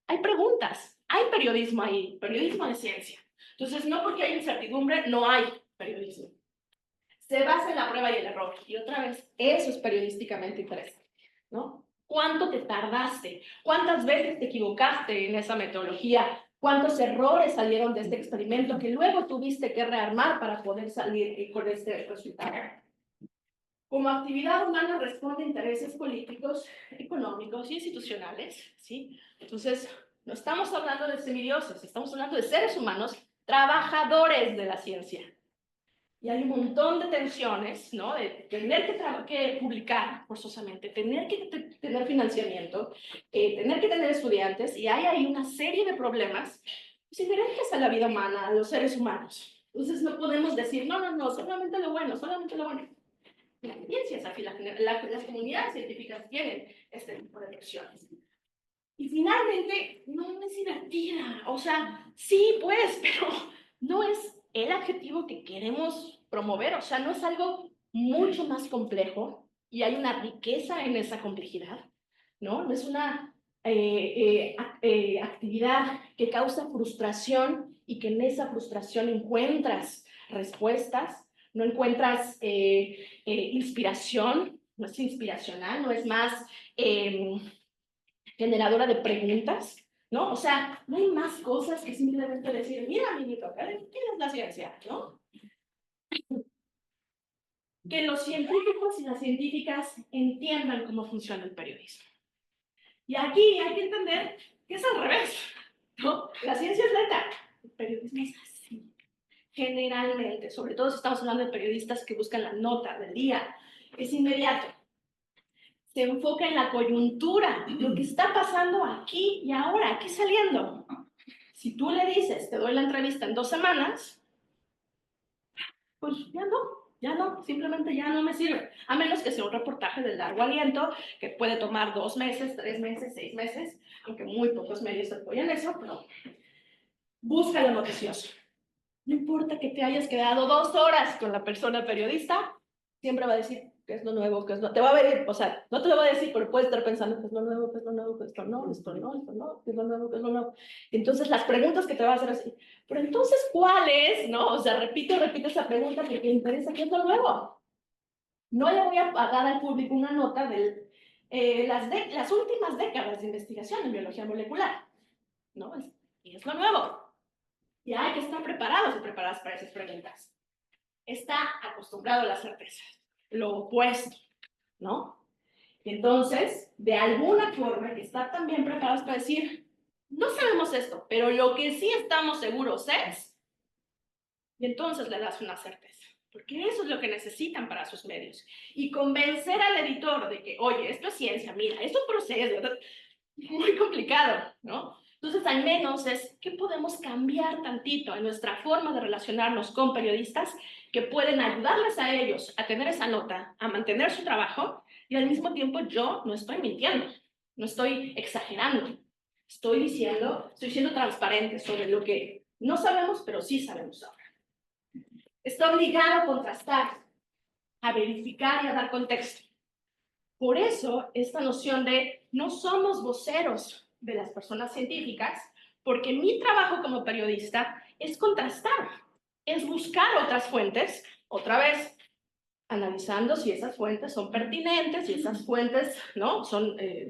Hay preguntas, hay periodismo ahí, periodismo de ciencia. Entonces, no porque hay incertidumbre, no hay periodismo. Se basa en la prueba y el error. Y otra vez, eso es periodísticamente interesante, ¿no? ¿Cuánto te tardaste? ¿Cuántas veces te equivocaste en esa metodología? ¿Cuántos errores salieron de este experimento que luego tuviste que rearmar para poder salir con este resultado? Como actividad humana responde a intereses políticos, económicos y institucionales, ¿sí? Entonces, no estamos hablando de semidioses, estamos hablando de seres humanos, trabajadores de la ciencia. Y hay un montón de tensiones, ¿no? De tener que publicar forzosamente, tener que tener financiamiento, tener que tener estudiantes, y hay ahí una serie de problemas pues, inherentes a la vida humana, a los seres humanos. Entonces no podemos decir, no, solamente lo bueno, solamente lo bueno. Las ciencias, aquí, las comunidades científicas tienen este tipo de versiones. Y finalmente, no es divertida. O sea, sí, pues, pero no es el adjetivo que queremos promover. O sea, no es algo mucho más complejo y hay una riqueza en esa complejidad, ¿no? No es una actividad que causa frustración y que en esa frustración encuentras respuestas, no encuentras inspiración, no es inspiracional, no es más generadora de preguntas, ¿no? O sea, no hay más cosas que simplemente decir, mira, amiguito, ¿qué es la ciencia? ¿No? Que los científicos y las científicas entiendan cómo funciona el periodismo. Y aquí hay que entender que es al revés, ¿no? La ciencia es lenta, el periodismo es así. Generalmente, sobre todo si estamos hablando de periodistas que buscan la nota del día, es inmediato. Se enfoca en la coyuntura, lo que está pasando aquí y ahora, aquí saliendo. Si tú le dices, te doy la entrevista en 2 semanas, pues ya no, simplemente ya no me sirve. A menos que sea un reportaje de largo aliento, que puede tomar 2 meses, 3 meses, 6 meses, aunque muy pocos medios apoyan eso, pero busca lo noticioso. No importa que te hayas quedado 2 horas con la persona periodista, siempre va a decir qué es lo nuevo, qué es lo... Te va a ver, o sea, no te lo va a decir, pero puedes estar pensando qué es lo nuevo, qué es lo nuevo, qué es lo no, esto no, esto no, qué es lo nuevo, qué es lo nuevo. Entonces, las preguntas que te va a hacer así, pero entonces, ¿cuál es? ¿No? O sea, repite esa pregunta porque te interesa qué es lo nuevo. No le voy a dar al público una nota de las últimas décadas de investigación en biología molecular, ¿no? Y es lo nuevo. Y hay que estar preparados y preparadas para esas preguntas. Está acostumbrado a las certezas, lo opuesto, ¿no? Entonces, de alguna forma, hay que estar también preparados para decir, no sabemos esto, pero lo que sí estamos seguros es, y entonces le das una certeza, porque eso es lo que necesitan para sus medios. Y convencer al editor de que, oye, esto es ciencia, mira, esto es un proceso, muy complicado, ¿no? Entonces, al menos es que podemos cambiar tantito en nuestra forma de relacionarnos con periodistas que pueden ayudarles a ellos a tener esa nota, a mantener su trabajo y al mismo tiempo yo no estoy mintiendo, no estoy exagerando, estoy siendo transparente sobre lo que no sabemos, pero sí sabemos ahora. Está obligado a contrastar, a verificar y a dar contexto. Por eso, esta noción de no somos voceros de las personas científicas, porque mi trabajo como periodista es contrastar, es buscar otras fuentes, otra vez, analizando si esas fuentes son pertinentes, si esas fuentes ¿no?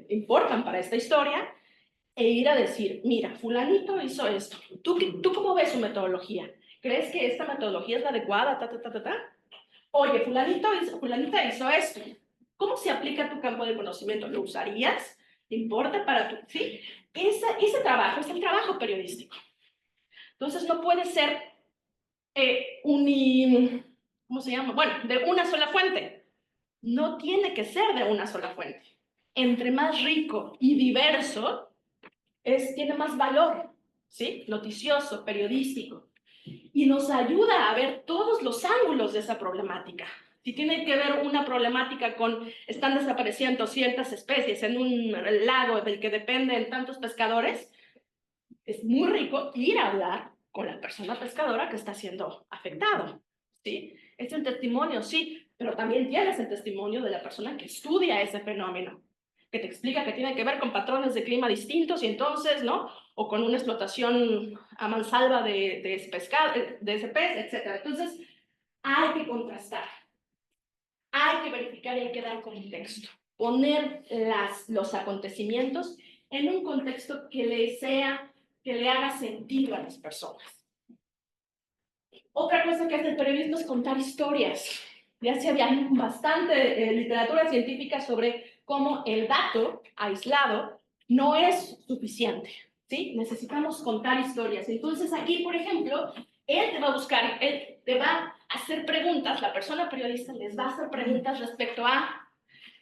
Importan para esta historia, e ir a decir, mira, fulanito hizo esto, ¿Tú cómo ves su metodología? ¿Crees que esta metodología es la adecuada? Oye, fulanita hizo esto. ¿Cómo se aplica a tu campo de conocimiento? ¿Lo usarías? ¿Te importa para tu...? ¿Sí? Ese trabajo es el trabajo periodístico. Entonces no puede ser ¿cómo se llama? Bueno, de una sola fuente. No tiene que ser de una sola fuente. Entre más rico y diverso, tiene más valor, ¿sí? Noticioso, periodístico. Y nos ayuda a ver todos los ángulos de esa problemática. Si tiene que ver una problemática con están desapareciendo ciertas especies en un lago del que dependen tantos pescadores, es muy rico ir a hablar con la persona pescadora que está siendo afectado, ¿sí? Es un testimonio, sí, pero también tienes el testimonio de la persona que estudia ese fenómeno, que te explica que tiene que ver con patrones de clima distintos y entonces, ¿no? O con una explotación a mansalva de ese pez, etc. Entonces, hay que contrastar, hay que verificar y hay que dar contexto. Poner los acontecimientos en un contexto que le haga sentido a las personas. Otra cosa que hace el periodismo es contar historias. Ya se había bastante literatura científica sobre cómo el dato aislado no es suficiente, ¿sí? Necesitamos contar historias. Entonces aquí, por ejemplo, él te va a hacer preguntas, la persona periodista les va a hacer preguntas respecto a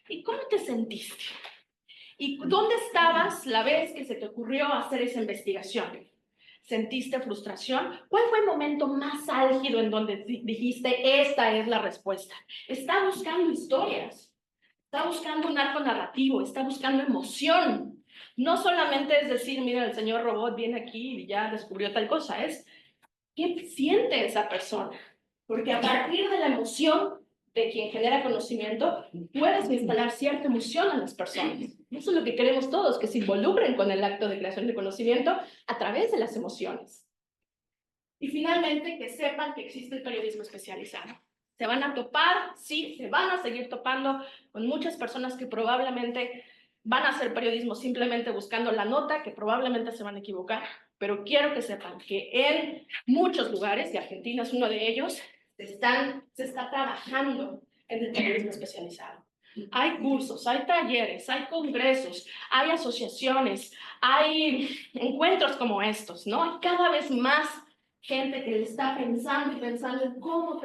¿y cómo te sentiste? ¿Y dónde estabas la vez que se te ocurrió hacer esa investigación? ¿Sentiste frustración? ¿Cuál fue el momento más álgido en donde dijiste, esta es la respuesta? Está buscando historias, está buscando un arco narrativo, está buscando emoción. No solamente es decir, mira, el señor robot viene aquí y ya descubrió tal cosa, es ¿qué siente esa persona? Porque a partir de la emoción de quien genera conocimiento, puedes instalar cierta emoción en las personas. Eso es lo que queremos todos, que se involucren con el acto de creación de conocimiento a través de las emociones. Y finalmente, que sepan que existe el periodismo especializado. Se van a topar, sí, se van a seguir topando con muchas personas que probablemente van a hacer periodismo simplemente buscando la nota, que probablemente se van a equivocar, pero quiero que sepan que en muchos lugares, y Argentina es uno de ellos, se está trabajando en el periodismo especializado. Hay cursos, hay talleres, hay congresos, hay asociaciones, hay encuentros como estos, ¿no? Hay cada vez más gente que está pensando y pensando en cómo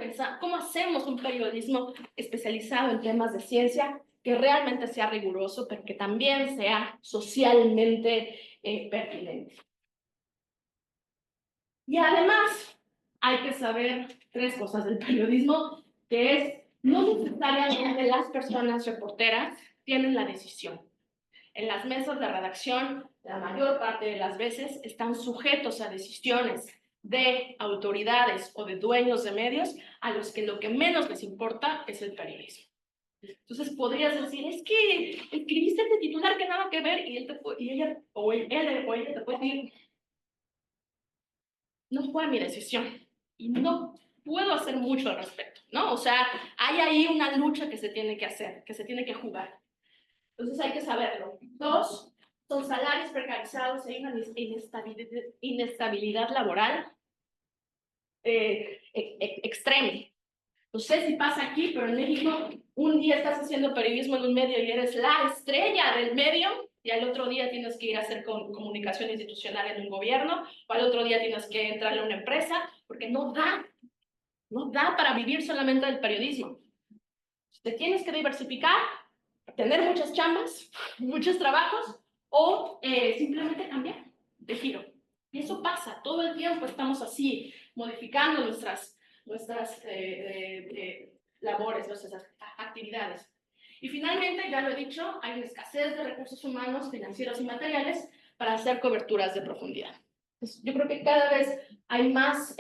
hacemos un periodismo especializado en temas de ciencia que realmente sea riguroso, pero que también sea socialmente pertinente. Y además, hay que saber 3 cosas del periodismo, que es, no necesariamente las personas reporteras tienen la decisión. En las mesas de redacción, la mayor parte de las veces están sujetos a decisiones de autoridades o de dueños de medios a los que lo que menos les importa es el periodismo. Entonces podrías decir, es que escribiste este titular que nada que ver y él o ella te puede decir, no fue mi decisión y no puedo hacer mucho al respecto, ¿no? O sea, hay ahí una lucha que se tiene que hacer, que se tiene que jugar. Entonces hay que saberlo. 2, son salarios precarizados, hay una inestabilidad laboral extrema. No sé si pasa aquí, pero en México un día estás haciendo periodismo en un medio y eres la estrella del medio, y al otro día tienes que ir a hacer comunicación institucional en un gobierno, o al otro día tienes que entrar a una empresa, porque no da para vivir solamente del periodismo. Te tienes que diversificar, tener muchas chambas, muchos trabajos, o simplemente cambiar de giro. Y eso pasa, todo el tiempo estamos así, modificando nuestras labores, nuestras actividades. Y finalmente, ya lo he dicho, hay una escasez de recursos humanos, financieros y materiales para hacer coberturas de profundidad. Entonces, yo creo que cada vez hay más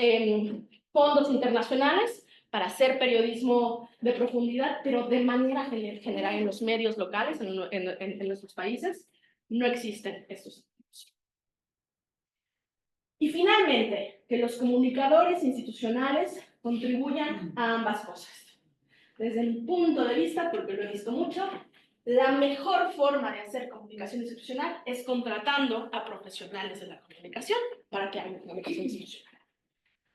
fondos internacionales para hacer periodismo de profundidad, pero de manera general en los medios locales, en nuestros países, no existen estos. Y finalmente, que los comunicadores institucionales contribuyan a ambas cosas. Desde mi punto de vista, porque lo he visto mucho, la mejor forma de hacer comunicación institucional es contratando a profesionales de la comunicación para que hagan comunicación institucional.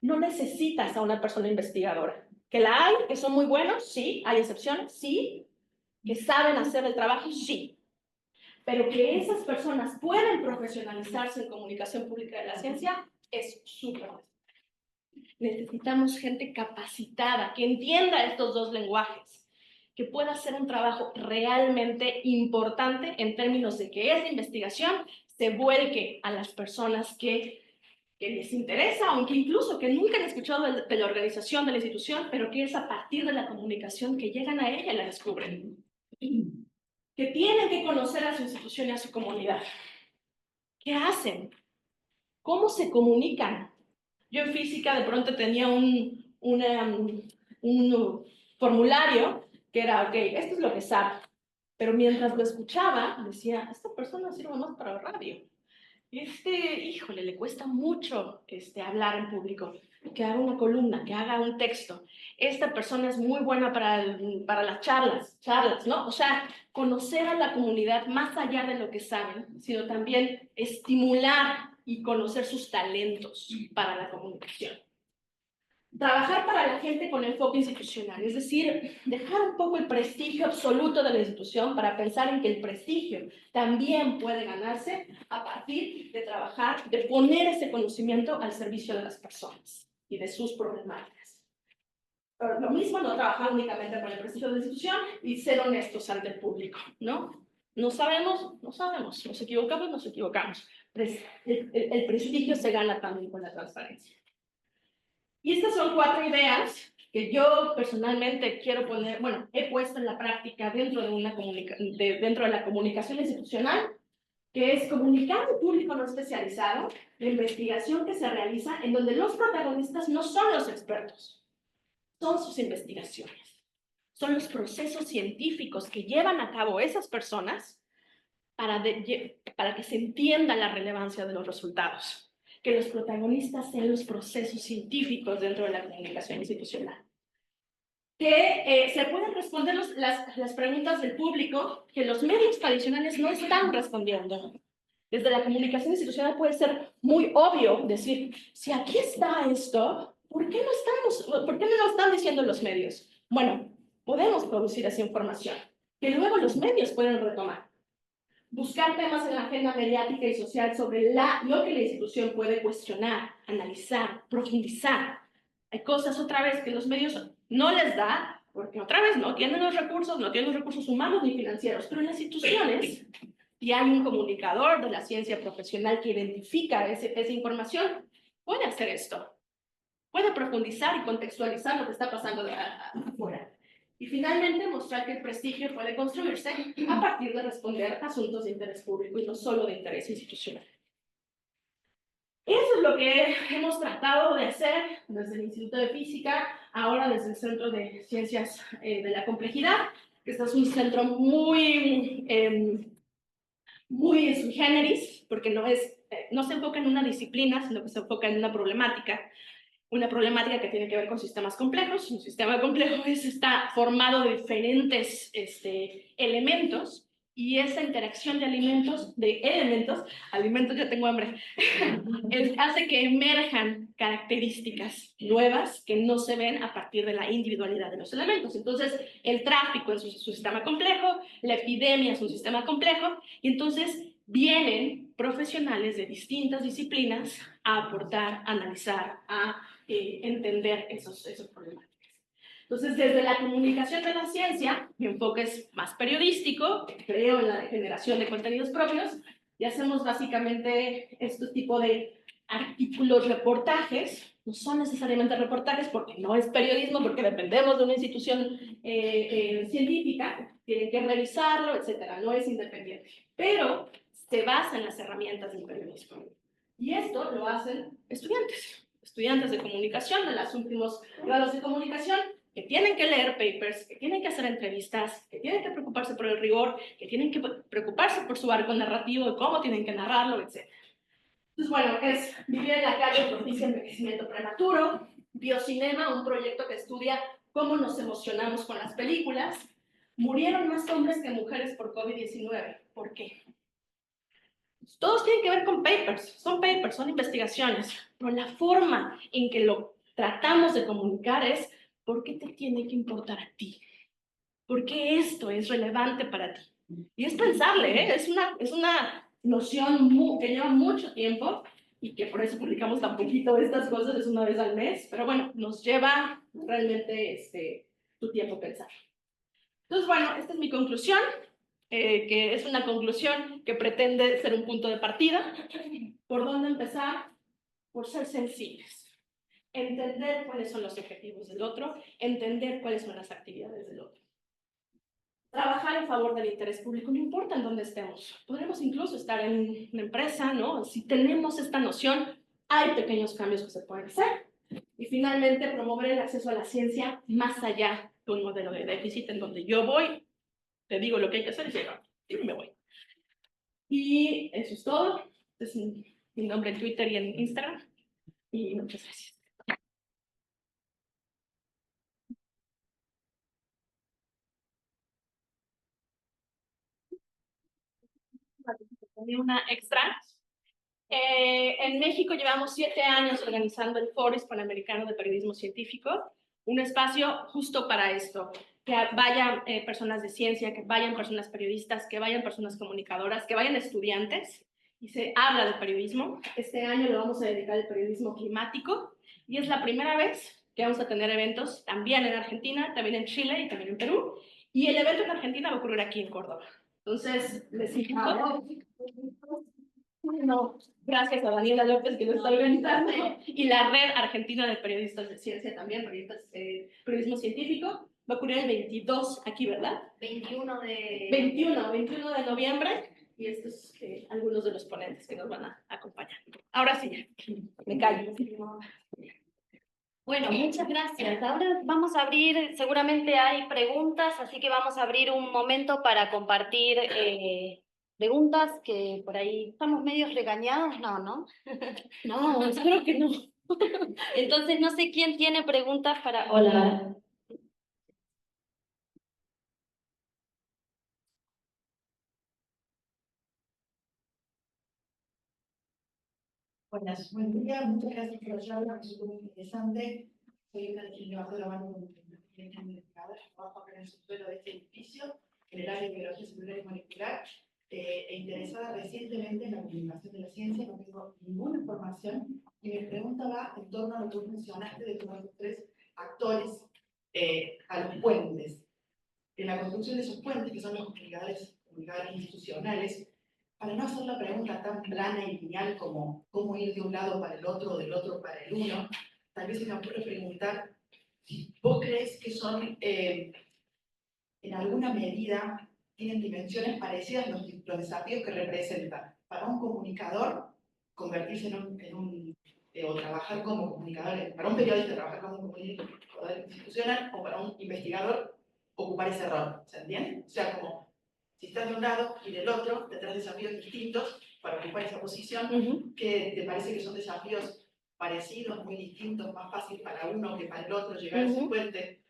No necesitas a una persona investigadora. ¿Que la hay? ¿Que son muy buenos? Sí. ¿Hay excepciones? Sí. ¿Que saben hacer el trabajo? Sí. Pero que esas personas pueden profesionalizarse en comunicación pública de la ciencia es súper necesario. Necesitamos gente capacitada, que entienda estos 2 lenguajes, que pueda hacer un trabajo realmente importante en términos de que esa investigación se vuelque a las personas que les interesa, aunque incluso que nunca han escuchado de la organización, de la institución, pero que es a partir de la comunicación que llegan a ella y la descubren. Que tienen que conocer a su institución y a su comunidad. ¿Qué hacen? ¿Cómo se comunican? Yo en física de pronto tenía un formulario que era, ok, esto es lo que sabe. Pero mientras lo escuchaba, decía, esta persona sirve más para radio. Híjole, le cuesta mucho hablar en público, que haga una columna, que haga un texto. Esta persona es muy buena para las charlas, ¿no? O sea, conocer a la comunidad más allá de lo que saben, sino también estimular y conocer sus talentos para la comunicación. Trabajar para la gente con enfoque institucional, es decir, dejar un poco el prestigio absoluto de la institución para pensar en que el prestigio también puede ganarse a partir de trabajar, de poner ese conocimiento al servicio de las personas y de sus problemáticas. Pero lo mismo, no trabajar únicamente con el prestigio de la institución y ser honestos ante el público, ¿no? No sabemos, nos equivocamos, el prestigio se gana también con la transparencia. Y estas son 4 ideas que yo personalmente quiero poner, bueno, he puesto en la práctica dentro de la comunicación institucional, que es comunicar al público no especializado la investigación que se realiza en donde los protagonistas no son los expertos, son sus investigaciones, son los procesos científicos que llevan a cabo esas personas para que se entienda la relevancia de los resultados, que los protagonistas sean los procesos científicos dentro de la comunicación institucional. Que se pueden responder las preguntas del público que los medios tradicionales no están respondiendo. Desde la comunicación institucional puede ser muy obvio decir, si aquí está esto, ¿por qué no lo están diciendo los medios? Bueno, podemos producir esa información, que luego los medios pueden retomar. Buscar temas en la agenda mediática y social sobre lo que la institución puede cuestionar, analizar, profundizar. Hay cosas otra vez que los medios no les da, porque otra vez no tienen los recursos humanos ni financieros, pero en las instituciones, si hay un comunicador de la ciencia profesional que identifica esa información, puede hacer esto. Puede profundizar y contextualizar lo que está pasando afuera. Y finalmente, mostrar que el prestigio puede construirse a partir de responder asuntos de interés público y no solo de interés institucional. Eso es lo que hemos tratado de hacer desde el Instituto de Física, ahora desde el Centro de Ciencias de la Complejidad, que este es un centro muy sui generis, porque no se enfoca en una disciplina, sino que se enfoca en una problemática que tiene que ver con sistemas complejos. Un sistema complejo está formado de diferentes elementos, y esa interacción de alimentos, ya tengo hambre, hace que emerjan características nuevas que no se ven a partir de la individualidad de los elementos. Entonces, el tráfico es un sistema complejo, la epidemia es un sistema complejo, y entonces vienen profesionales de distintas disciplinas a aportar, a analizar, a entender esos problemas. Entonces, desde la comunicación de la ciencia, mi enfoque es más periodístico, creo en la generación de contenidos propios, y hacemos básicamente este tipo de artículos, reportajes. No son necesariamente reportajes porque no es periodismo, porque dependemos de una institución científica, tienen que revisarlo, etcétera, no es independiente, pero se basa en las herramientas del periodismo. Y esto lo hacen estudiantes de comunicación, de los últimos grados de comunicación, que tienen que leer papers, que tienen que hacer entrevistas, que tienen que preocuparse por el rigor, que tienen que preocuparse por su arco narrativo, de cómo tienen que narrarlo, etc. Entonces, bueno, es Vivir en la calle propicia envejecimiento prematuro, Biocinema, un proyecto que estudia cómo nos emocionamos con las películas. Murieron más hombres que mujeres por COVID-19. ¿Por qué? Todos tienen que ver con papers, son investigaciones, pero la forma en que lo tratamos de comunicar es ¿por qué te tiene que importar a ti? ¿Por qué esto es relevante para ti? Y es pensarle, ¿eh? Es una noción que lleva mucho tiempo y que por eso publicamos tan poquito de estas cosas, es una vez al mes, pero bueno, nos lleva realmente tu tiempo pensar. Entonces, bueno, esta es mi conclusión, que es una conclusión que pretende ser un punto de partida. ¿Por dónde empezar? Por ser sensibles. Entender cuáles son los objetivos del otro, entender cuáles son las actividades del otro. Trabajar en favor del interés público, no importa en dónde estemos. Podremos incluso estar en una empresa, ¿no? Si tenemos esta noción, hay pequeños cambios que se pueden hacer. Y finalmente, promover el acceso a la ciencia más allá de un modelo de déficit en donde yo voy, te digo lo que hay que hacer y me voy. Y eso es todo. Este es mi nombre en Twitter y en Instagram. Y muchas gracias. Una extra. En México llevamos 7 años organizando el Foro Hispanoamericano de Periodismo Científico, un espacio justo para esto, que vayan personas de ciencia, que vayan personas periodistas, que vayan personas comunicadoras, que vayan estudiantes, y se habla de periodismo. Este año lo vamos a dedicar al periodismo climático, y es la primera vez que vamos a tener eventos también en Argentina, también en Chile y también en Perú, y el evento en Argentina va a ocurrir aquí en Córdoba. Entonces, les invito. No, gracias a Daniela López que lo está organizando y la Red Argentina de Periodistas de Ciencia también, periodismo científico. Va a ocurrir el 22 aquí, ¿verdad? 21 de noviembre. Y estos algunos de los ponentes que nos van a acompañar. Ahora sí, me callo. Bueno, muchas gracias. Ahora vamos a abrir, seguramente hay preguntas, así que vamos a abrir un momento para compartir preguntas que por ahí estamos medio regañados, no, ¿no? No, espero que no. Entonces, no sé quién tiene preguntas para... Hola. Buenas, buen día, muchas gracias por la charla, que es muy interesante. Soy una trabajadora de la mano con investigadora, trabajo acá en el subsuelo de este edificio, en el área de biología celular y molecular, interesada recientemente en la comunicación de la ciencia, no tengo ninguna información, y mi pregunta va en torno a lo que vos mencionaste de todos los tres actores, a los puentes. En la construcción de esos puentes, que son los comunicadores institucionales, para no hacer la pregunta tan plana y lineal como cómo ir de un lado para el otro o del otro para el uno, tal vez se me ocurre preguntar si vos crees que son, en alguna medida, tienen dimensiones parecidas los desafíos que representan para un comunicador convertirse o trabajar como comunicador, para un periodista trabajar como comunicador institucional o para un investigador ocupar ese rol, ¿se entiende? O sea, como si estás de un lado y del otro, tendrás desafíos distintos para ocupar esa posición, que te parece que son desafíos parecidos, muy distintos, más fácil para uno que para el otro llegar a ese puente.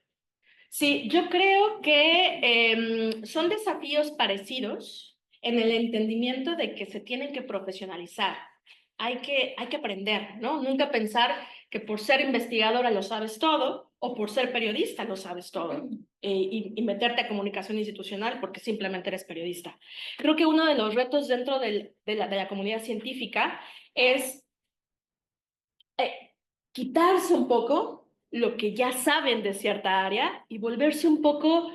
Sí, yo creo que son desafíos parecidos en el entendimiento de que se tienen que profesionalizar. Hay que aprender, ¿no? Nunca pensar que por ser investigadora lo sabes todo o por ser periodista lo sabes todo y meterte a comunicación institucional porque simplemente eres periodista. Creo que uno de los retos dentro de la comunidad científica es quitarse un poco lo que ya saben de cierta área y volverse un poco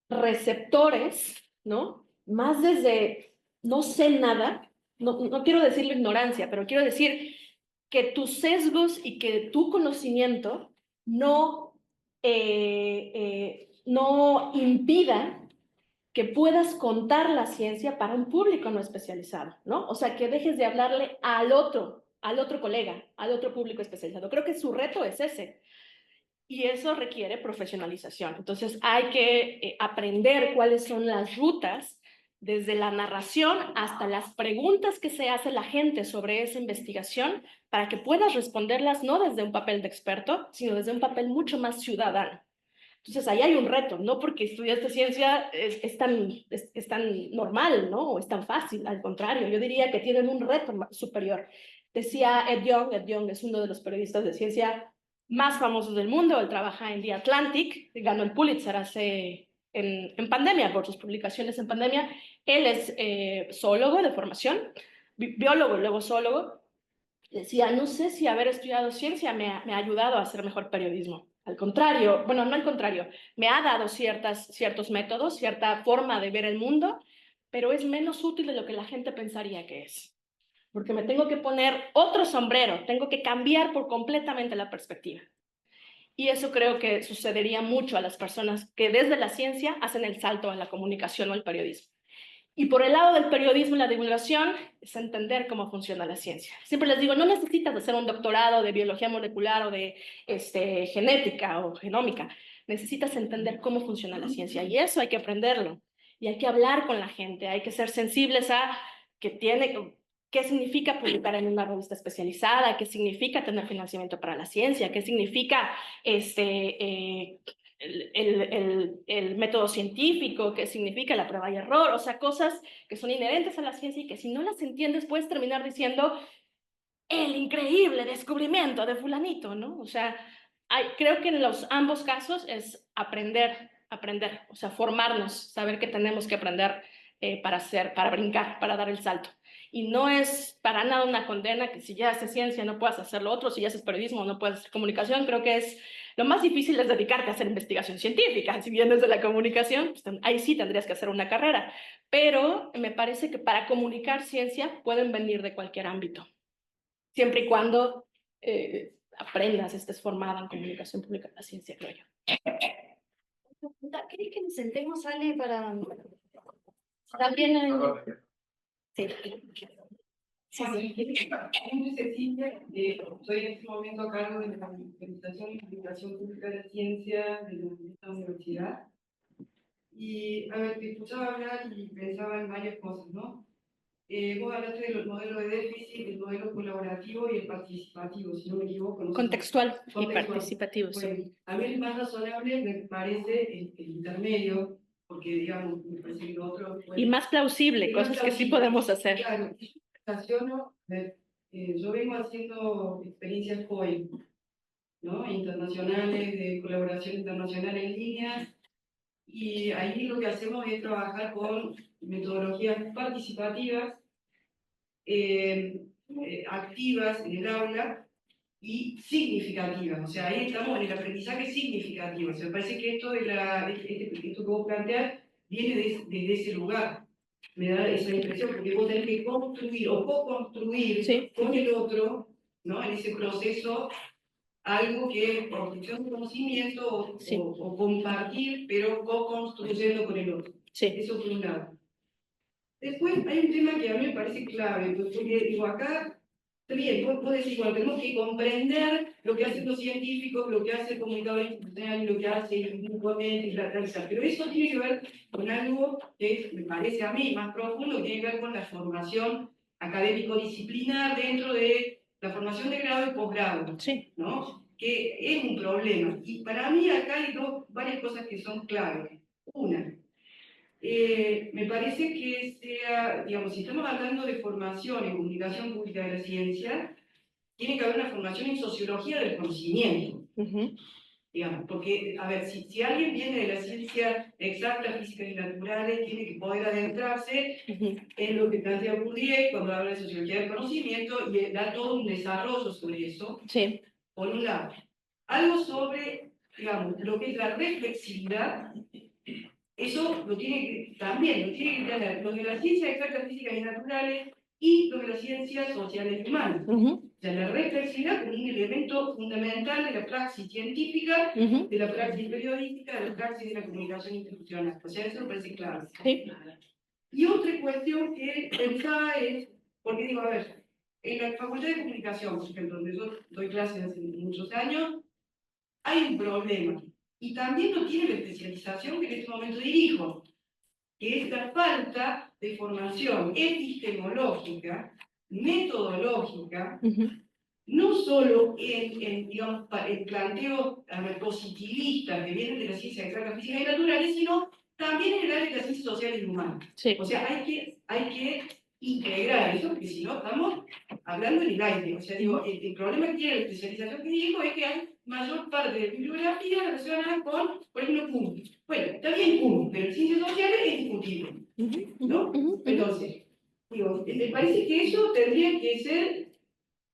receptores, ¿no? Más desde no sé nada, no quiero decirlo ignorancia, pero quiero decir que tus sesgos y que tu conocimiento no impidan que puedas contar la ciencia para un público no especializado, ¿no? O sea, que dejes de hablarle al otro colega, al otro público especializado. Creo que su reto es ese. Y eso requiere profesionalización. Entonces hay que aprender cuáles son las rutas desde la narración hasta las preguntas que se hace la gente sobre esa investigación para que puedas responderlas no desde un papel de experto, sino desde un papel mucho más ciudadano. Entonces ahí hay un reto, no porque estudiaste ciencia es tan normal, ¿no? O es tan fácil, al contrario, yo diría que tienen un reto superior. Decía Ed Young es uno de los periodistas de ciencia más famosos del mundo, él trabaja en The Atlantic, ganó el Pulitzer en pandemia, por sus publicaciones en pandemia. Él es zoólogo de formación, biólogo y luego zoólogo. Decía, no sé si haber estudiado ciencia me ha ayudado a hacer mejor periodismo. Al contrario, bueno, no al contrario, me ha dado ciertos métodos, cierta forma de ver el mundo, pero es menos útil de lo que la gente pensaría que es. Porque me tengo que poner otro sombrero, tengo que cambiar por completamente la perspectiva. Y eso creo que sucedería mucho a las personas que desde la ciencia hacen el salto a la comunicación o al periodismo. Y por el lado del periodismo y la divulgación es entender cómo funciona la ciencia. Siempre les digo, no necesitas hacer un doctorado de biología molecular o de genética o genómica. Necesitas entender cómo funciona la ciencia y eso hay que aprenderlo. Y hay que hablar con la gente, hay que ser sensibles a qué significa publicar en una revista especializada, qué significa tener financiamiento para la ciencia, qué significa el método científico, qué significa la prueba y error, o sea, cosas que son inherentes a la ciencia y que si no las entiendes puedes terminar diciendo el increíble descubrimiento de fulanito, ¿no? O sea, creo que en ambos casos es aprender, o sea, formarnos, saber que tenemos que aprender para brincar, para dar el salto. Y no es para nada una condena que si ya haces ciencia no puedas hacer lo otro, si ya haces periodismo no puedes hacer comunicación. Creo que es lo más difícil es dedicarte a hacer investigación científica. Si vienes de la comunicación, pues, ahí sí tendrías que hacer una carrera. Pero me parece que para comunicar ciencia pueden venir de cualquier ámbito, siempre y cuando aprendas, estés formada en comunicación pública de la ciencia, creo yo. ¿Querés que nos sentemos, Ale, para también sí. Sí, sí. Soy Cecilia, estoy en este momento a cargo de la Organización y Comunicación Pública de la Ciencia de esta universidad. Y, a ver, te escuchaba hablar y pensaba en varias cosas, ¿no? Vos hablaste de los modelos de déficit, del modelo colaborativo y el participativo, si no me equivoco. No sé. Contextual y participativo, Bueno, sí. a mí el más razonable me parece el intermedio, porque, digamos, me parece que lo otro... Y más plausible, cosas que sí podemos hacer. Claro, relaciono, yo vengo haciendo experiencias COI, ¿no? Internacionales, de colaboración internacional en línea, y ahí lo que hacemos es trabajar con metodologías participativas, activas en el aula y significativas. O sea, ahí estamos en el aprendizaje significativo. O sea, me parece que esto, esto que vos planteás viene desde ese lugar. Me da esa impresión, porque vos tenés que construir o co-construir Sí. con el otro, ¿no? En ese proceso, algo que es construcción de conocimiento Sí. o compartir, pero co-construyendo con el otro. Sí. Eso por un lado. Después hay un tema que a mí me parece clave, porque digo, acá, está bien, vos decís, bueno, tenemos que comprender lo que hacen los científicos, lo que hace el comunicador institucional, lo que hace el mutuamente, y tal, pero eso tiene que ver con algo que me parece a mí más profundo, que tiene que ver con la formación académico-disciplinar dentro de la formación de grado y posgrado, Sí. ¿no? Que es un problema. Y para mí acá hay varias cosas que son claves. Una, me parece que sea, digamos, si estamos hablando de formación en comunicación pública de la ciencia, tiene que haber una formación en sociología del conocimiento. Digamos, porque, a ver, si alguien viene de la ciencia exacta, física y naturales, tiene que poder adentrarse en lo que plantea Bourdieu cuando habla de sociología del conocimiento y da todo un desarrollo sobre eso, Sí. por un lado. Algo sobre, digamos, lo que es la reflexividad. Eso también lo tiene que tener los de las ciencias exactas, físicas y naturales y los de las ciencias sociales y humanas. O sea, la reflexividad como un elemento fundamental de la praxis científica, de la praxis periodística, de la praxis de la comunicación institucional. O sea, eso me parece claro. Sí. Y otra cuestión que pensaba es, porque digo, a ver, en la Facultad de Comunicación, por ejemplo, donde yo doy clases hace muchos años, hay un problema. Y también lo tiene la especialización que en este momento dirijo, que es la falta de formación epistemológica, metodológica, no solo digamos, en planteos positivistas que vienen de las ciencias exactas, físicas y naturales, sino también en el área de las ciencias sociales y humanas. Sí. O sea, hay que integrar eso, porque si no estamos hablando en el aire. O sea, digo, el problema que tiene la especialización que digo es que hay mayor parte de bibliografía relacionada con, por ejemplo, CUM. Bueno, está bien CUM, pero en ciencias sociales es discutible, ¿no? Entonces, digo, me parece que eso tendría que ser,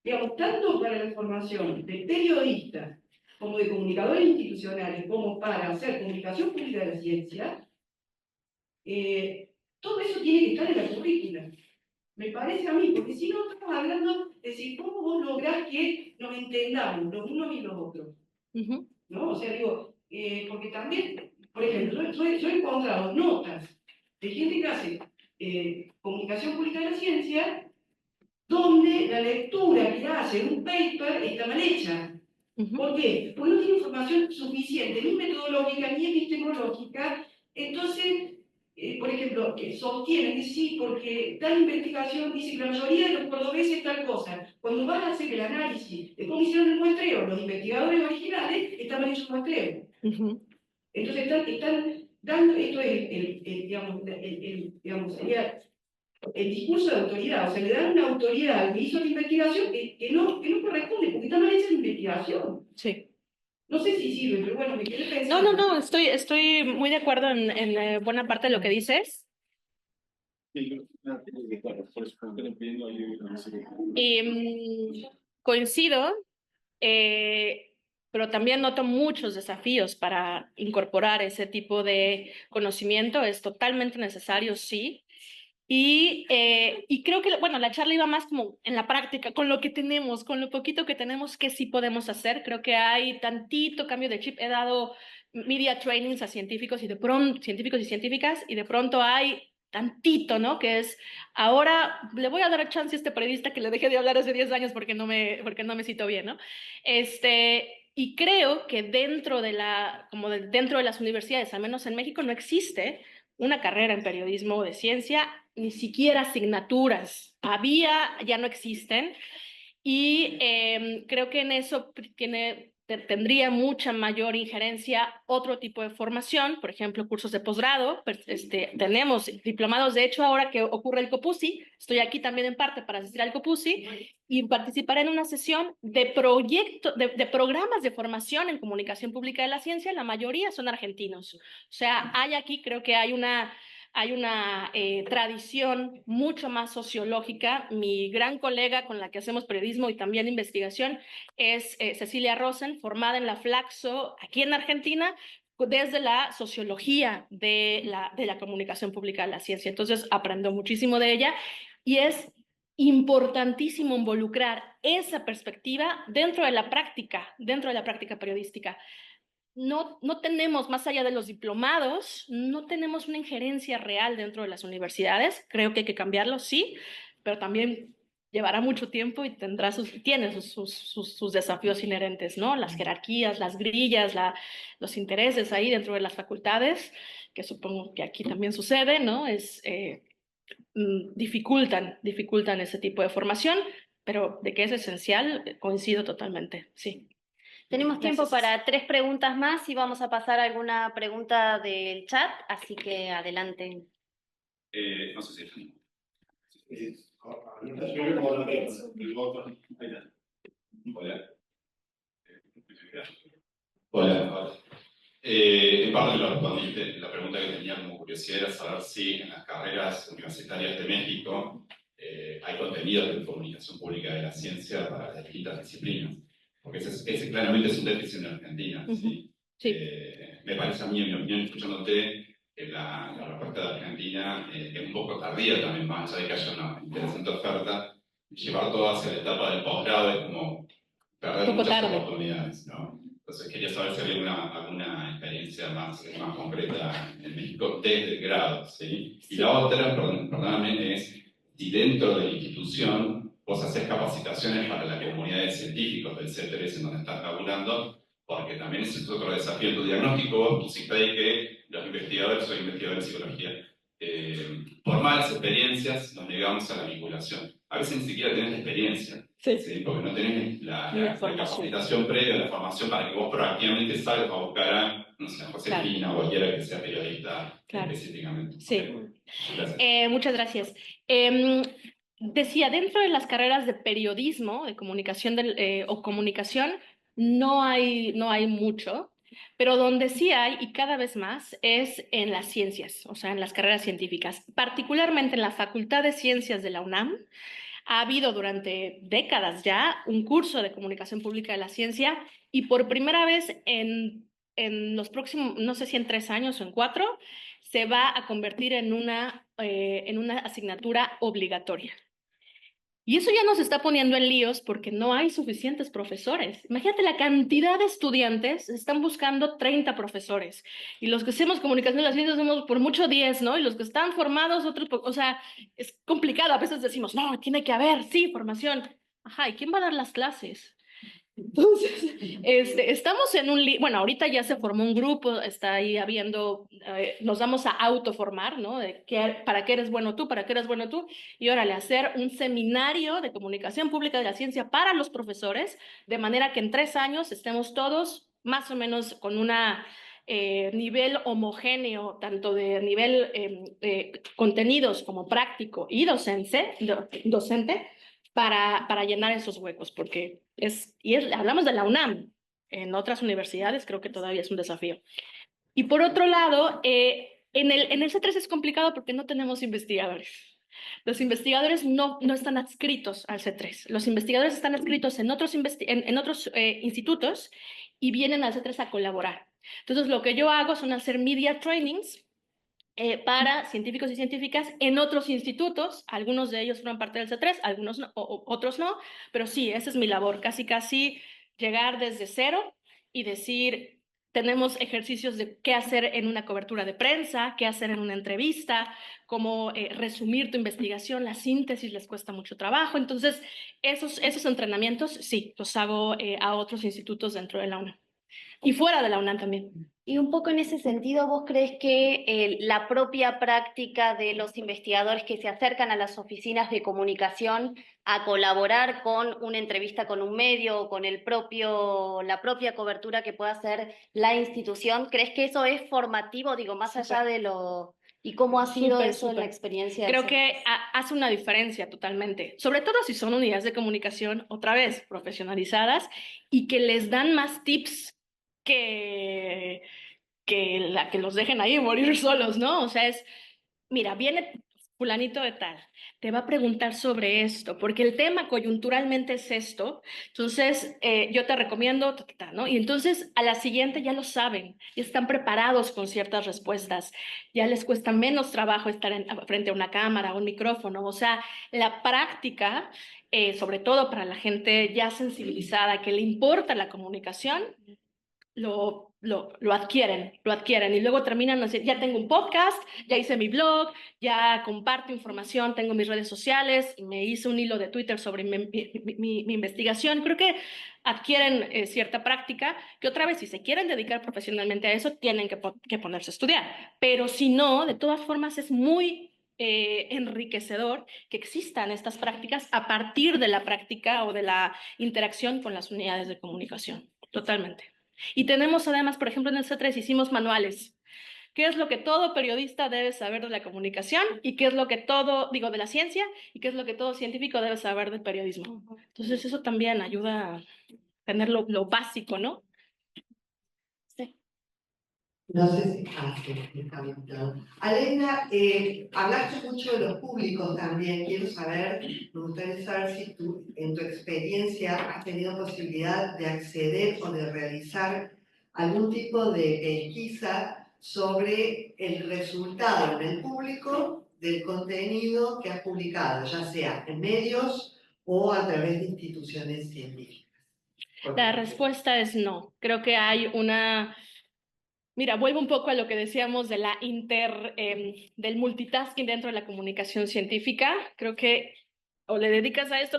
digamos, tanto para la formación de periodistas como de comunicadores institucionales, como para hacer comunicación pública de la ciencia, todo eso tiene que estar en la currícula. Me parece a mí, porque si no estamos hablando de decir, ¿cómo vos lográs que nos entendamos los unos y los otros? ¿No? O sea, digo, porque también, por ejemplo, yo he encontrado notas de gente que hace comunicación pública de la ciencia, donde la lectura que hace en un paper está mal hecha. ¿Por qué? Porque no tiene información suficiente, ni metodológica, ni epistemológica. Entonces, por ejemplo, sostienen que sí, porque tal investigación dice que la mayoría de los cordobeses tal cosa. Cuando vas a hacer el análisis de cómo hicieron el muestreo, los investigadores originales, está mal hecho el muestreo. Entonces, están dando, esto es, digamos, sería el discurso de autoridad, o sea, le dan una autoridad al que hizo la investigación que no corresponde, porque está mal hecha la investigación. Sí. No sé si sirve, pero bueno, me quedé pensando. No, estoy muy de acuerdo en buena parte de lo que dices. Coincido, pero también noto muchos desafíos para incorporar ese tipo de conocimiento. Es totalmente necesario, sí. Y creo que, bueno, la charla iba más como en la práctica, con lo que tenemos, con lo poquito que tenemos, que sí podemos hacer. Creo que hay tantito cambio de chip. He dado media trainings a científicos y científicos y científicas, y de pronto hay tantito, ¿no? Que es, ahora le voy a dar chance a este periodista que le dejé de hablar hace 10 años porque no me citó bien, ¿no? Y creo que dentro de dentro de las universidades, al menos en México, no existe una carrera en periodismo de ciencia, ni siquiera asignaturas. Había, ya no existen. Y creo que en eso tendría mucha mayor injerencia otro tipo de formación, por ejemplo, cursos de posgrado. Tenemos diplomados, de hecho, ahora que ocurre el COPUSI, estoy aquí también en parte para asistir al COPUSI y participar en una sesión de programas de formación en comunicación pública de la ciencia. La mayoría son argentinos. O sea, creo que hay una tradición mucho más sociológica. Mi gran colega con la que hacemos periodismo y también investigación es Cecilia Rosen, formada en la Flaxo, aquí en Argentina, desde la sociología de la comunicación pública de la ciencia. Entonces, aprendo muchísimo de ella y es importantísimo involucrar esa perspectiva dentro de la práctica periodística. No tenemos, más allá de los diplomados, no tenemos una injerencia real dentro de las universidades. Creo que hay que cambiarlo, sí, pero también llevará mucho tiempo y tiene sus desafíos inherentes, ¿no? Las jerarquías, las grillas, los intereses ahí dentro de las facultades, que supongo que aquí también sucede, ¿no? Dificultan ese tipo de formación, pero de que es esencial, coincido totalmente, sí. Tenemos tiempo para 3 preguntas más y vamos a pasar a alguna pregunta del chat, así que adelante. No sé si... Hola. En parte lo respondiste. La pregunta que tenía como curiosidad era saber si en las carreras universitarias de México hay contenidos de comunicación pública de la ciencia para las distintas disciplinas. Porque ese claramente es un déficit en Argentina. ¿Sí? Sí. Me parece a mí, en mi opinión, escuchándote, la respuesta de Argentina es un poco tardía también, más allá de que haya una interesante oferta. Llevar todo hacia la etapa del posgrado es como perder muchas oportunidades, ¿no? Entonces quería saber si había alguna experiencia más concreta en México desde el grado, ¿sí? Y la otra, perdóname, es si dentro de la institución vos haces capacitaciones para la comunidad de científicos del C3 en donde estás laburando, porque también ese es otro desafío en tu diagnóstico. Vos pusiste ahí que los investigadores, soy investigador en psicología, por malas experiencias nos negamos a la vinculación. A veces ni siquiera tenés la experiencia, ¿sí? Porque no tenés la capacitación previa, la formación para que vos proactivamente salgas a buscar a, no sé, a Josefina o cualquiera que sea periodista específicamente. Sí. Gracias. Muchas gracias. Decía, dentro de las carreras de periodismo, de comunicación o comunicación, no hay mucho, pero donde sí hay, y cada vez más, es en las ciencias, o sea, en las carreras científicas, particularmente en la Facultad de Ciencias de la UNAM. Ha habido durante décadas ya un curso de comunicación pública de la ciencia y por primera vez en los próximos, no sé si en 3 años o en 4, se va a convertir en una asignatura obligatoria. Y eso ya nos está poniendo en líos porque no hay suficientes profesores. Imagínate la cantidad de estudiantes, están buscando 30 profesores. Y los que hacemos comunicación de la ciencia somos por mucho 10, ¿no? Y los que están formados, otros, o sea, es complicado. A veces decimos, no, tiene que haber, sí, formación. Ajá, ¿y quién va a dar las clases? Entonces, estamos en bueno, ahorita ya se formó un grupo, está ahí habiendo, nos vamos a autoformar, ¿no? ¿Para qué eres bueno tú? ¿Para qué eres bueno tú? Y órale, hacer un seminario de comunicación pública de la ciencia para los profesores, de manera que en 3 años estemos todos más o menos con una nivel homogéneo, tanto de nivel contenidos como práctico y docente, para llenar esos huecos, porque hablamos de la UNAM, en otras universidades creo que todavía es un desafío. Y por otro lado, En el C3 es complicado porque no tenemos investigadores. Los investigadores no están adscritos al C3. Los investigadores están adscritos en otros, institutos y vienen al C3 a colaborar. Entonces, lo que yo hago son hacer media trainings para científicos y científicas en otros institutos. Algunos de ellos forman parte del C3, algunos no, otros no, pero sí, esa es mi labor, casi llegar desde cero y decir, tenemos ejercicios de qué hacer en una cobertura de prensa, qué hacer en una entrevista, cómo resumir tu investigación. La síntesis les cuesta mucho trabajo. Entonces, esos entrenamientos, sí, los hago a otros institutos dentro de la UNAM. Y fuera de la UNAM también. Y un poco en ese sentido, ¿vos crees que la propia práctica de los investigadores que se acercan a las oficinas de comunicación a colaborar con una entrevista con un medio o con la propia cobertura que pueda hacer la institución, crees que eso es formativo, digo, más allá de lo... ¿Y cómo ha sido eso en la experiencia? Creo que hace una diferencia totalmente, sobre todo si son unidades de comunicación, otra vez, profesionalizadas y que les dan más tips que los dejen ahí morir solos, ¿no? O sea, mira, viene fulanito de tal, te va a preguntar sobre esto, porque el tema coyunturalmente es esto, entonces yo te recomiendo, ¿no? Y entonces a la siguiente ya lo saben, ya están preparados con ciertas respuestas, ya les cuesta menos trabajo estar frente a una cámara o un micrófono, o sea, la práctica, sobre todo para la gente ya sensibilizada, que le importa la comunicación, lo adquieren y luego terminan así, ya tengo un podcast, ya hice mi blog, ya comparto información, tengo mis redes sociales, me hice un hilo de Twitter sobre mi investigación. Creo que adquieren cierta práctica que otra vez, si se quieren dedicar profesionalmente a eso, tienen que ponerse a estudiar. Pero si no, de todas formas es muy enriquecedor que existan estas prácticas a partir de la práctica o de la interacción con las unidades de comunicación. Totalmente. Y tenemos además, por ejemplo, en el C3 hicimos manuales. ¿Qué es lo que todo periodista debe saber de la comunicación? ¿Y qué es lo que de la ciencia? ¿Y qué es lo que todo científico debe saber del periodismo? Entonces eso también ayuda a tener lo básico, ¿no? Sí. No sé si... sí, está bien, perdón. Alena, hablaste mucho de los públicos también. Quiero saber, me gustaría saber si tú, en tu experiencia, has tenido posibilidad de acceder o de realizar algún tipo de pesquisa sobre el resultado en el público del contenido que has publicado, ya sea en medios o a través de instituciones científicas. La respuesta es no. Creo que hay una... Mira, vuelvo un poco a lo que decíamos de del multitasking dentro de la comunicación científica. Creo que o le dedicas a esto,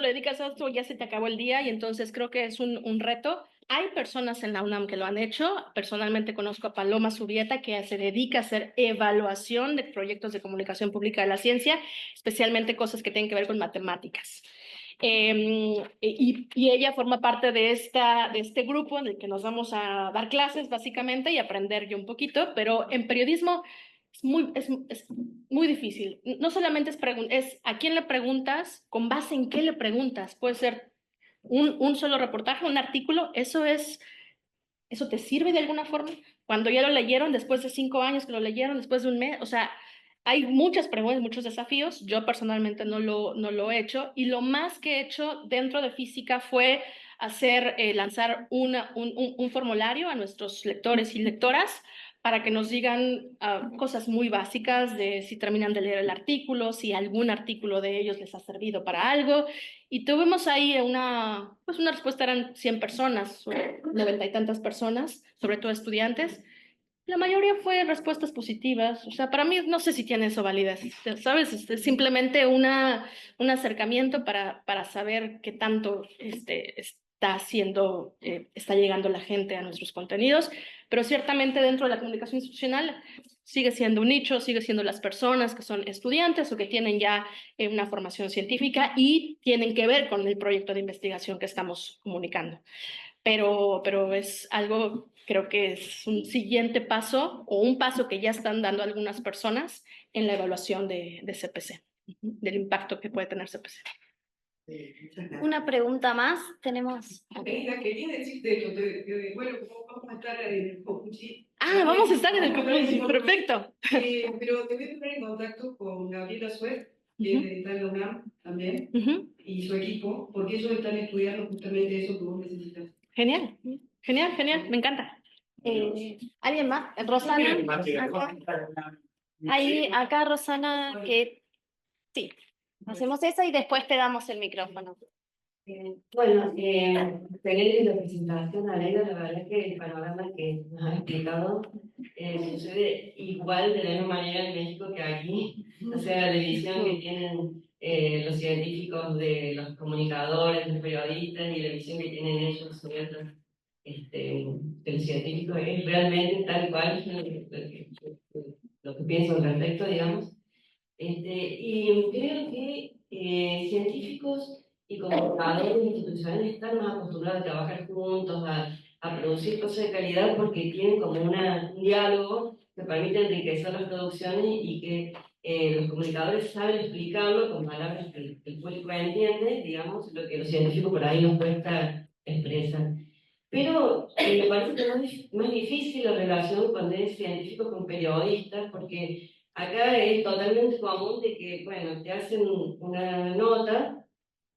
ya se te acabó el día y entonces creo que es un reto. Hay personas en la UNAM que lo han hecho. Personalmente conozco a Paloma Zubieta, que se dedica a hacer evaluación de proyectos de comunicación pública de la ciencia, especialmente cosas que tienen que ver con matemáticas. Y ella forma parte de este grupo en el que nos vamos a dar clases básicamente y aprender yo un poquito, pero en periodismo es muy difícil. No solamente es a quién le preguntas, con base en qué le preguntas. Puede ser un solo reportaje, un artículo, ¿eso te sirve de alguna forma? Cuando ya lo leyeron, después de 5 años que lo leyeron, después de un mes, o sea, hay muchas preguntas, muchos desafíos. Yo personalmente no lo he hecho y lo más que he hecho dentro de física fue lanzar un formulario a nuestros lectores y lectoras para que nos digan cosas muy básicas de si terminan de leer el artículo, si algún artículo de ellos les ha servido para algo. Y tuvimos ahí una respuesta, eran 100 personas, 90 y tantas personas, sobre todo estudiantes. La mayoría fue respuestas positivas. O sea, para mí no sé si tiene eso validez, ¿sabes? Es simplemente un acercamiento para saber qué tanto está llegando la gente a nuestros contenidos, pero ciertamente dentro de la comunicación institucional sigue siendo un nicho, sigue siendo las personas que son estudiantes o que tienen ya una formación científica y tienen que ver con el proyecto de investigación que estamos comunicando. Pero es algo, creo que es un siguiente paso o un paso que ya están dando algunas personas en la evaluación de CPC, del impacto que puede tener CPC. Muchas gracias. Una pregunta más, tenemos... Venga, quería decirte esto, bueno, vamos a estar en el Copuchi. Ah, vamos a estar en el Vamos a estar Copuchi, perfecto. Pero te voy a poner en contacto con Gabriela Suez, que es de la UNAM también, y su equipo, porque ellos están estudiando justamente eso que vos necesitas. Genial, genial, genial, me encanta. ¿Alguien más? Rosana. Ahí, acá Rosana, que sí, hacemos esa y después te damos el micrófono. Bueno, excelente la presentación, Aleida, la verdad es que el panorama que nos ha explicado sucede igual de la misma manera en México que aquí, o sea, la visión que tienen los científicos de los comunicadores, los periodistas y la visión que tienen ellos sobre de los científicos es realmente tal cual lo que pienso al respecto, digamos. Y creo que científicos y comunicadores institucionales están más acostumbrados a trabajar juntos, a producir cosas de calidad porque tienen como un diálogo que permite enriquecer las producciones y que los comunicadores saben explicarlo con palabras que el público entiende, digamos, lo que los científicos por ahí nos cuesta expresar. Pero me parece que es más difícil la relación cuando es científico con periodistas, porque acá es totalmente común de que, bueno, te hacen una nota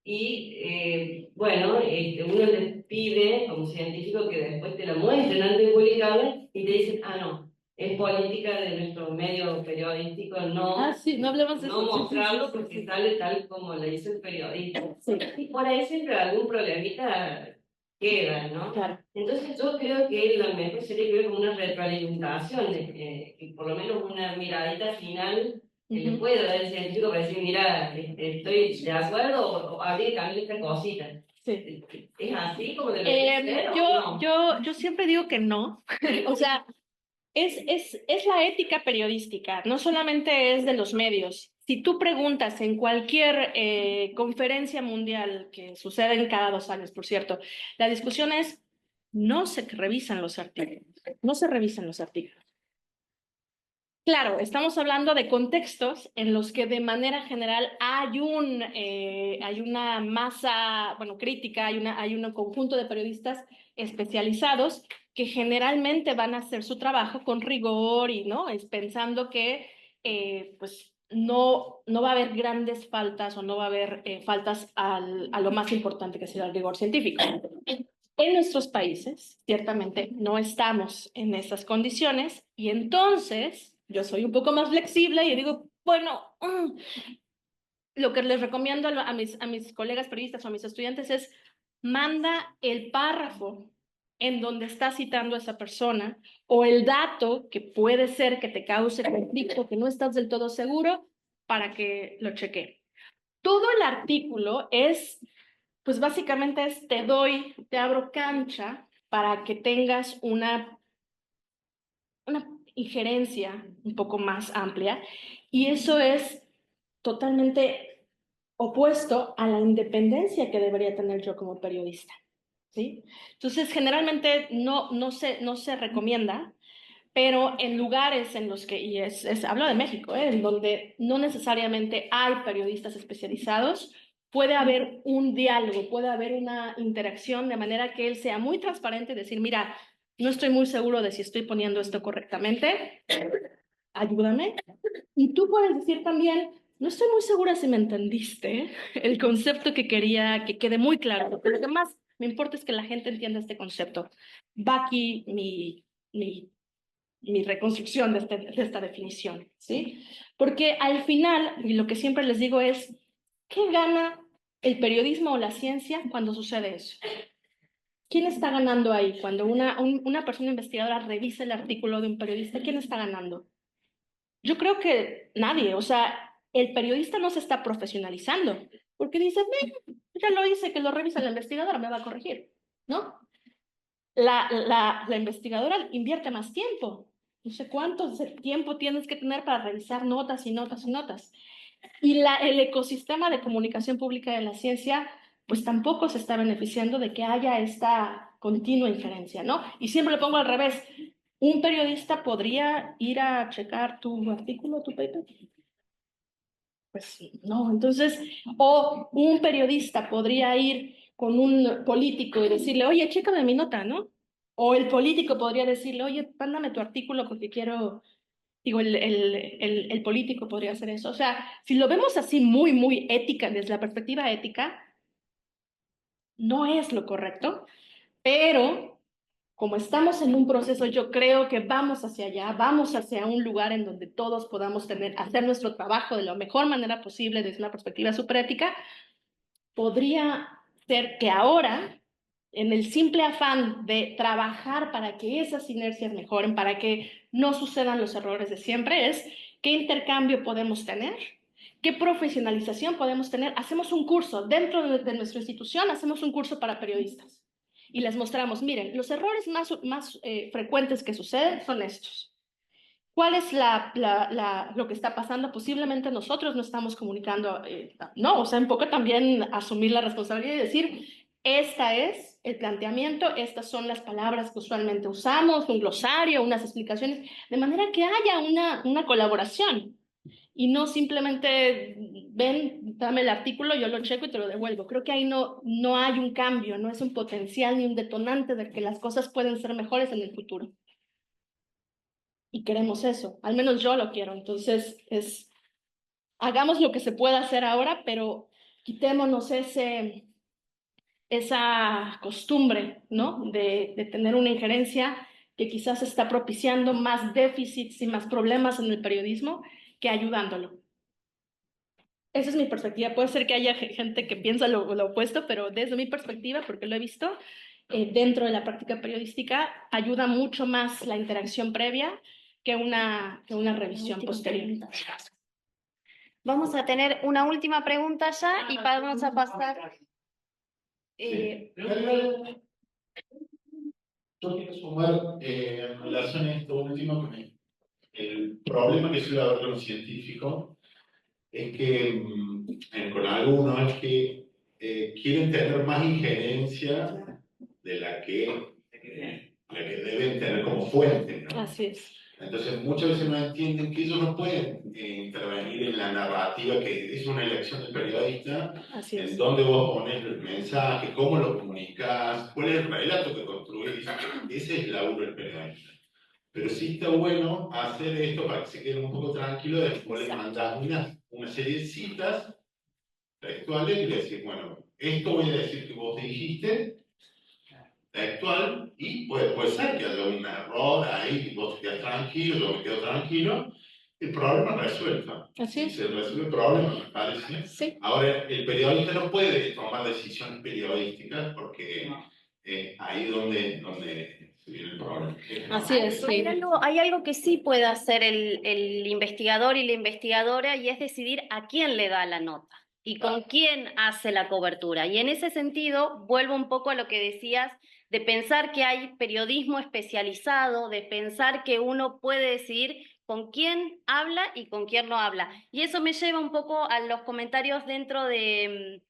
y, bueno, uno les pide como científico que después te la muestren antes de publicarla y te dicen, ah, no, es política de nuestro medio periodístico no, Sí, no hablemos de no eso. mostrarlo porque sale tal como le dice el periodista. Y por ahí siempre algún problemita queda, ¿no? Claro. Entonces yo creo que lo mejor sería que hubiera como una retroalimentación, y por lo menos una miradita final que le pueda dar el científico para decir, mira, estoy de acuerdo o habría que cambiar esta cosita. Sí. ¿Es así como debería ser, o no? Yo siempre digo que no. O sea, es la ética periodística, no solamente es de los medios. Si tú preguntas en cualquier conferencia mundial que sucede cada 2 años, por cierto, la discusión es, no se revisan los artículos, no se revisan los artículos. Claro, estamos hablando de contextos en los que de manera general hay una masa, bueno, crítica, hay un conjunto de periodistas especializados que generalmente van a hacer su trabajo con rigor y, ¿no? Es pensando que, pues, no va a haber grandes faltas o no va a haber faltas a lo más importante que será el rigor científico. En nuestros países, ciertamente, no estamos en esas condiciones y entonces yo soy un poco más flexible y digo, bueno, lo que les recomiendo a mis colegas periodistas o a mis estudiantes es manda el párrafo en donde está citando a esa persona o el dato que puede ser que te cause conflicto, que no estás del todo seguro, para que lo cheque. Todo el artículo es, pues básicamente es te abro cancha para que tengas una injerencia un poco más amplia y eso es totalmente opuesto a la independencia que debería tener yo como periodista, ¿sí? Entonces, generalmente no se recomienda, pero en lugares en los que, y hablo de México, en donde no necesariamente hay periodistas especializados, puede haber un diálogo, puede haber una interacción de manera que él sea muy transparente y decir, mira, no estoy muy seguro de si estoy poniendo esto correctamente, ayúdame. Y tú puedes decir también, no estoy muy segura si me entendiste el concepto que quería que quede muy claro, porque lo que más me importa es que la gente entienda este concepto. Va aquí mi reconstrucción de esta definición, ¿sí? Porque al final, y lo que siempre les digo es, ¿qué gana el periodismo o la ciencia cuando sucede eso? ¿Quién está ganando ahí? Cuando una persona investigadora revisa el artículo de un periodista, ¿quién está ganando? Yo creo que nadie, o sea, el periodista no se está profesionalizando, porque dice, ya lo hice, que lo revisa la investigadora, me va a corregir, ¿no? La investigadora invierte más tiempo. No sé cuánto tiempo tienes que tener para revisar notas y notas y notas. Y el ecosistema de comunicación pública de la ciencia, pues tampoco se está beneficiando de que haya esta continua injerencia, ¿no? Y siempre lo pongo al revés. ¿Un periodista podría ir a checar tu artículo, tu paper? Pues no, entonces, o un periodista podría ir con un político y decirle, oye, chécame mi nota, ¿no? O el político podría decirle, oye, mándame tu artículo porque quiero, digo, el político podría hacer eso. O sea, si lo vemos así muy, muy ética, desde la perspectiva ética, no es lo correcto, pero como estamos en un proceso, yo creo que vamos hacia allá, vamos hacia un lugar en donde todos podamos hacer nuestro trabajo de la mejor manera posible desde una perspectiva superética. Podría ser que ahora, en el simple afán de trabajar para que esas inercias mejoren, para que no sucedan los errores de siempre, es qué intercambio podemos tener, qué profesionalización podemos tener. Hacemos un curso dentro de nuestra institución, hacemos un curso para periodistas y les mostramos, miren, los errores más frecuentes que suceden son estos. ¿Cuál es lo que está pasando? Posiblemente nosotros no estamos comunicando, no, o sea, un poco también asumir la responsabilidad y decir, esta es el planteamiento, estas son las palabras que usualmente usamos, un glosario, unas explicaciones, de manera que haya una colaboración y no simplemente, ven, dame el artículo, yo lo checo y te lo devuelvo. Creo que ahí no hay un cambio, no es un potencial ni un detonante de que las cosas pueden ser mejores en el futuro. Y queremos eso, al menos yo lo quiero. Entonces, hagamos lo que se pueda hacer ahora, pero quitémonos esa costumbre, ¿no? De tener una injerencia que quizás está propiciando más déficits y más problemas en el periodismo que ayudándolo. Esa es mi perspectiva. Puede ser que haya gente que piensa lo opuesto, pero desde mi perspectiva, porque lo he visto, dentro de la práctica periodística, ayuda mucho más la interacción previa que una revisión posterior. Vamos a tener una última pregunta ya y vamos a pasar. Yo quiero sumar en relación a esto último, el problema que suele haber con los científicos es que, con algunos, es que quieren tener más injerencia de la que deben tener como fuente, ¿no? Así es. Entonces muchas veces no entienden que ellos no pueden intervenir en la narrativa, que es una elección del periodista, en dónde vos pones el mensaje, cómo lo comunicás, cuál es el relato que construís. Ese es el laburo del periodista. Pero sí está bueno hacer esto para que se queden un poco tranquilos, después les mandás una serie de citas textuales y les decís, bueno, esto voy a decir que vos dijiste, textual, y puede ser que haya un error ahí, vos te quedas tranquilo, yo me quedo tranquilo, el problema resuelto. Así es. Se resuelve el problema, me parece. Sí. Ahora, el periodista no puede tomar decisiones periodísticas porque ahí donde se viene el problema. Así es. Sí. Hay algo que sí puede hacer el investigador y la investigadora y es decidir a quién le da la nota y con quién hace la cobertura. Y en ese sentido, vuelvo un poco a lo que decías de pensar que hay periodismo especializado, de pensar que uno puede decidir con quién habla y con quién no habla. Y eso me lleva un poco a los comentarios dentro de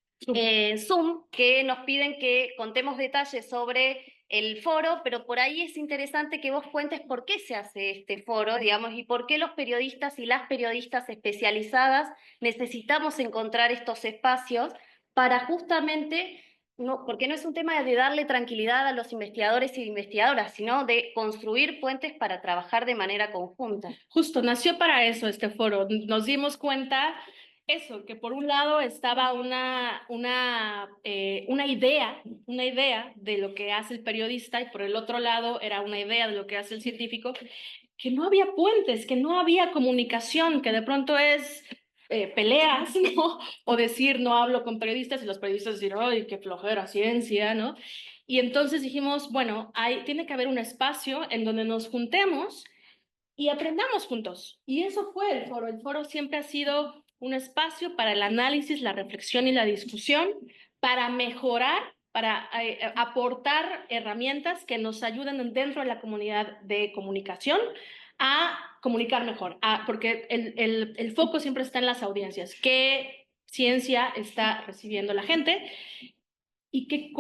Zoom, que nos piden que contemos detalles sobre el foro, pero por ahí es interesante que vos cuentes por qué se hace este foro, digamos, y por qué los periodistas y las periodistas especializadas necesitamos encontrar estos espacios para justamente, porque no es un tema de darle tranquilidad a los investigadores y investigadoras, sino de construir puentes para trabajar de manera conjunta. Justo, nació para eso este foro. Nos dimos cuenta eso, que por un lado estaba una idea de lo que hace el periodista y por el otro lado era una idea de lo que hace el científico, que no había puentes, que no había comunicación, que de pronto es peleas, ¿no? O decir, no hablo con periodistas y los periodistas decir, ¡ay, qué flojera, ciencia!, ¿no? Y entonces dijimos, bueno, tiene que haber un espacio en donde nos juntemos y aprendamos juntos. Y eso fue el foro. El foro siempre ha sido un espacio para el análisis, la reflexión y la discusión, para mejorar, para aportar herramientas que nos ayuden dentro de la comunidad de comunicación a comunicar mejor, porque el foco siempre está en las audiencias. ¿Qué ciencia está recibiendo la gente? ¿Y qué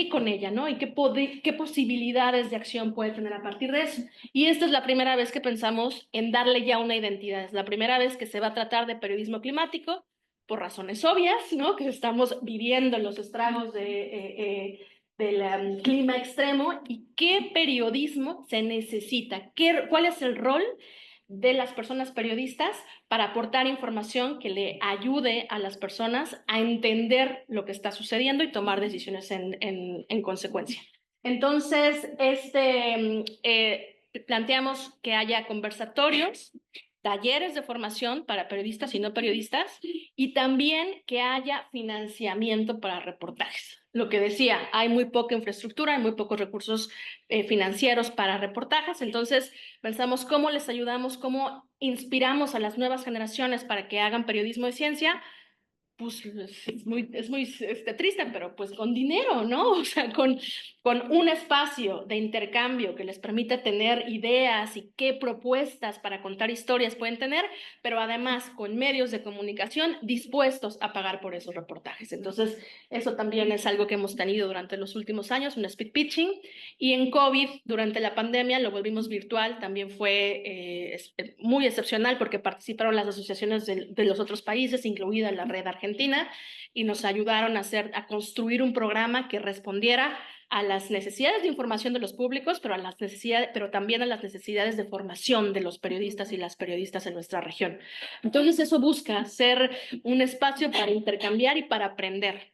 con ella, ¿no? ¿Y qué posibilidades de acción puede tener a partir de eso? Y esta es la primera vez que pensamos en darle ya una identidad. Es la primera vez que se va a tratar de periodismo climático, por razones obvias, ¿no? Que estamos viviendo los estragos del clima extremo, y qué periodismo se necesita, cuál es el rol de las personas periodistas para aportar información que le ayude a las personas a entender lo que está sucediendo y tomar decisiones en consecuencia. Entonces, planteamos que haya conversatorios, talleres de formación para periodistas y no periodistas, y también que haya financiamiento para reportajes. Lo que decía, hay muy poca infraestructura, hay muy pocos recursos financieros para reportajes, entonces pensamos cómo les ayudamos, cómo inspiramos a las nuevas generaciones para que hagan periodismo de ciencia. Pues es muy triste, pero pues con dinero, ¿no? O sea, con un espacio de intercambio que les permita tener ideas y qué propuestas para contar historias pueden tener, pero además con medios de comunicación dispuestos a pagar por esos reportajes. Entonces, eso también es algo que hemos tenido durante los últimos años, un speed pitching, y en COVID, durante la pandemia, lo volvimos virtual, también fue muy excepcional porque participaron las asociaciones de los otros países, incluida la Red Argentina, y nos ayudaron a construir un programa que respondiera a las necesidades de información de los públicos, pero también a las necesidades de formación de los periodistas y las periodistas en nuestra región. Entonces eso busca ser un espacio para intercambiar y para aprender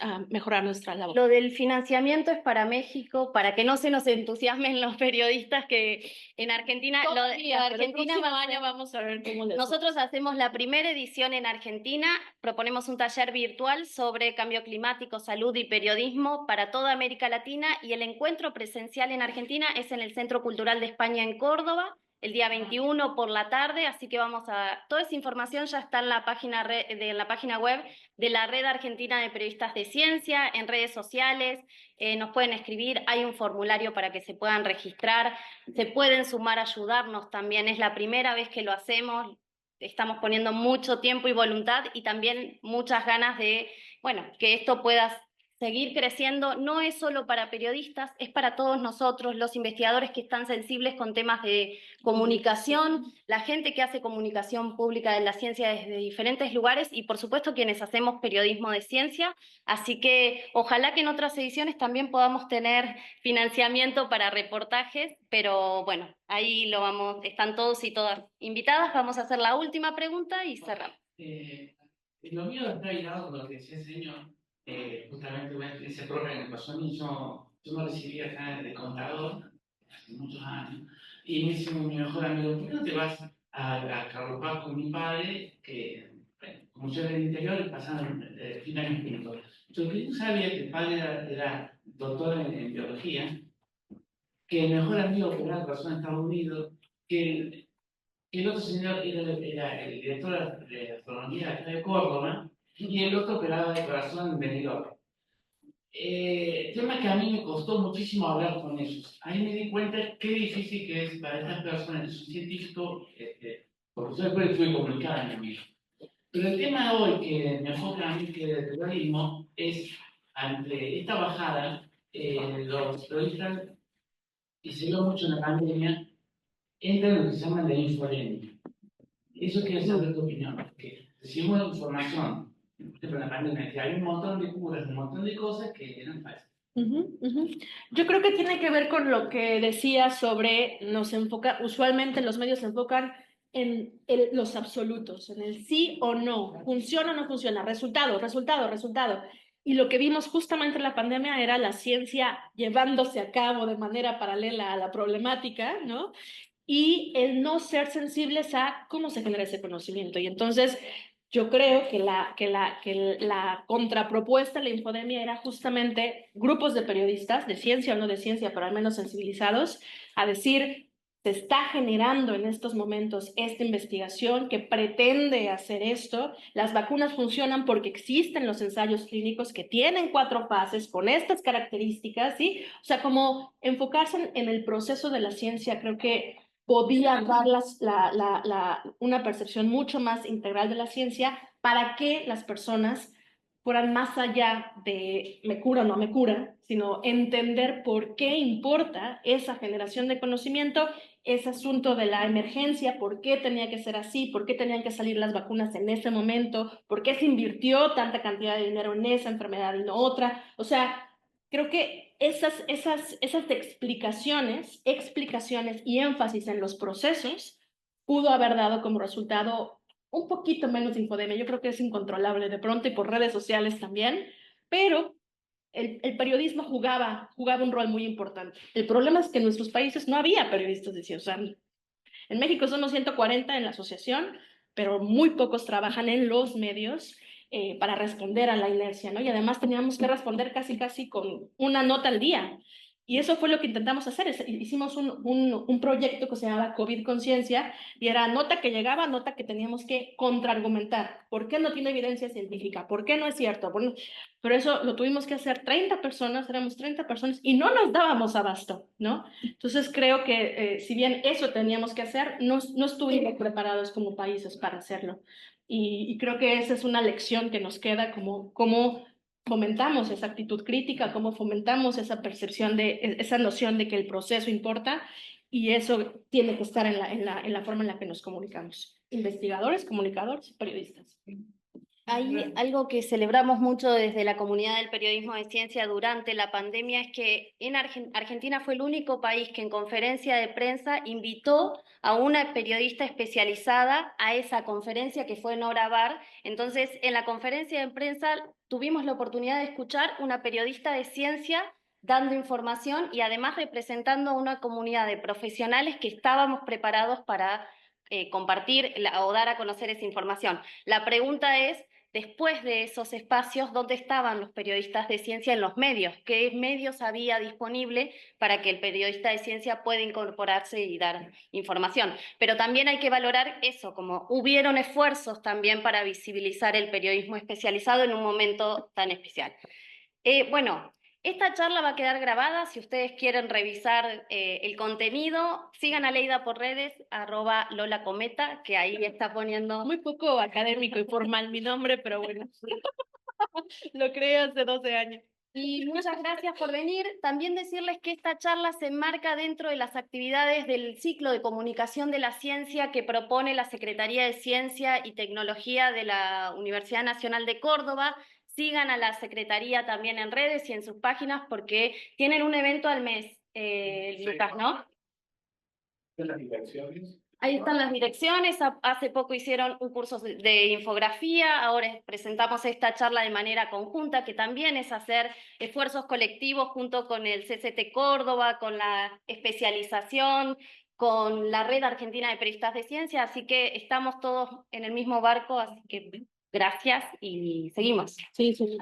a mejorar nuestra labor. Lo del financiamiento es para México, para que no se nos entusiasmen los periodistas que en Argentina... El próximo año vamos a ver cómo les... Nosotros hacemos la primera edición en Argentina, proponemos un taller virtual sobre cambio climático, salud y periodismo para toda América Latina, y el encuentro presencial en Argentina es en el Centro Cultural de España en Córdoba, el día 21 por la tarde, así que toda esa información ya está en la página web de la Red Argentina de Periodistas de Ciencia, en redes sociales, nos pueden escribir, hay un formulario para que se puedan registrar, se pueden sumar a ayudarnos también, es la primera vez que lo hacemos, estamos poniendo mucho tiempo y voluntad y también muchas ganas de, que esto pueda seguir creciendo. No es solo para periodistas, es para todos nosotros, los investigadores que están sensibles con temas de comunicación, la gente que hace comunicación pública de la ciencia desde diferentes lugares y por supuesto quienes hacemos periodismo de ciencia, así que ojalá que en otras ediciones también podamos tener financiamiento para reportajes, pero bueno, ahí están todos y todas invitadas. Vamos a hacer la última pregunta y cerramos. Lo mío está ligado con lo que decía el señor. Justamente una experiencia propia que me pasó a mí, yo me recibí acá de contador hace muchos años, y me dice mi mejor amigo, ¿por qué no te vas a Carlos con mi padre, que, bueno, como yo era del interior, pasaron fin de año juntos? Entonces, yo sabía que el padre era doctor en biología, que el mejor amigo que era razón en Estados Unidos, que el otro señor era el director de astronomía acá de Córdoba, y el otro operaba de corazón en Benidorm. Tema que a mí me costó muchísimo hablar con ellos. Ahí me di cuenta qué difícil que es para estas personas, es un científico, porque yo después fui comunicada en el mismo. Pero el tema de hoy que me enfoca a mí, que es el terrorismo, es ante esta bajada, los periodistas, y se dio mucho en la pandemia, entran en lo que se llama la infodemia. Eso quiero saber tu opinión, porque recibimos información. Pero la pandemia, que hay un montón de curas, un montón de cosas que eran falsas. Yo creo que tiene que ver con lo que decía sobre, usualmente los medios se enfocan en los absolutos, en el sí o no, funciona o no funciona, resultado. Y lo que vimos justamente en la pandemia era la ciencia llevándose a cabo de manera paralela a la problemática, ¿no? Y el no ser sensibles a cómo se genera ese conocimiento. Y entonces yo creo que la contrapropuesta a la infodemia era justamente grupos de periodistas, de ciencia o no de ciencia, pero al menos sensibilizados, a decir, se está generando en estos momentos esta investigación que pretende hacer esto, las vacunas funcionan porque existen los ensayos clínicos que tienen 4 fases con estas características, ¿sí? O sea, como enfocarse en el proceso de la ciencia, creo que podía dar una percepción mucho más integral de la ciencia para que las personas fueran más allá de me cura o no me cura, sino entender por qué importa esa generación de conocimiento ese asunto de la emergencia, por qué tenía que ser así, por qué tenían que salir las vacunas en ese momento, por qué se invirtió tanta cantidad de dinero en esa enfermedad y no otra. O sea, creo que esas explicaciones y énfasis en los procesos pudo haber dado como resultado un poquito menos de infodemia. Yo creo que es incontrolable de pronto y por redes sociales también, pero el periodismo jugaba un rol muy importante. El problema es que en nuestros países no había periodistas de ciencia. O sea, en México somos 140 en la asociación, pero muy pocos trabajan en los medios para responder a la inercia, ¿no? Y además teníamos que responder casi con una nota al día. Y eso fue lo que intentamos hacer. Hicimos un proyecto que se llamaba COVID Conciencia y era nota que llegaba, nota que teníamos que contraargumentar. ¿Por qué no tiene evidencia científica? ¿Por qué no es cierto? Bueno, pero eso lo tuvimos que hacer 30 personas, éramos 30 personas y no nos dábamos abasto, ¿no? Entonces creo que si bien eso teníamos que hacer, no estuvimos preparados como países para hacerlo. Y creo que esa es una lección que nos queda como fomentamos esa actitud crítica, cómo fomentamos esa percepción esa noción de que el proceso importa y eso tiene que estar en la forma en la que nos comunicamos. Investigadores, comunicadores, periodistas. Hay algo que celebramos mucho desde la comunidad del periodismo de ciencia durante la pandemia, es que en Argentina fue el único país que en conferencia de prensa invitó a una periodista especializada a esa conferencia, que fue Nora Bar. Entonces, en la conferencia de prensa tuvimos la oportunidad de escuchar una periodista de ciencia dando información y además representando a una comunidad de profesionales que estábamos preparados para compartir o dar a conocer esa información. La pregunta es, después de esos espacios, ¿dónde estaban los periodistas de ciencia en los medios? ¿Qué medios había disponible para que el periodista de ciencia pueda incorporarse y dar información? Pero también hay que valorar eso, como hubieron esfuerzos también para visibilizar el periodismo especializado en un momento tan especial. Bueno, esta charla va a quedar grabada. Si ustedes quieren revisar el contenido, sigan a Leida por redes, @LolaCometa, que ahí está poniendo... Muy poco académico y formal mi nombre, pero bueno, lo creé hace 12 años. Y muchas gracias por venir. También decirles que esta charla se enmarca dentro de las actividades del ciclo de comunicación de la ciencia que propone la Secretaría de Ciencia y Tecnología de la Universidad Nacional de Córdoba. Sigan a la Secretaría también en redes y en sus páginas porque tienen un evento al mes, Lucas, ¿no? ¿En las direcciones? Ahí están las direcciones. Hace poco hicieron un curso de infografía, ahora presentamos esta charla de manera conjunta, que también es hacer esfuerzos colectivos junto con el CCT Córdoba, con la especialización, con la Red Argentina de Periodistas de Ciencia, así que estamos todos en el mismo barco, así que gracias y seguimos. Sí, sí.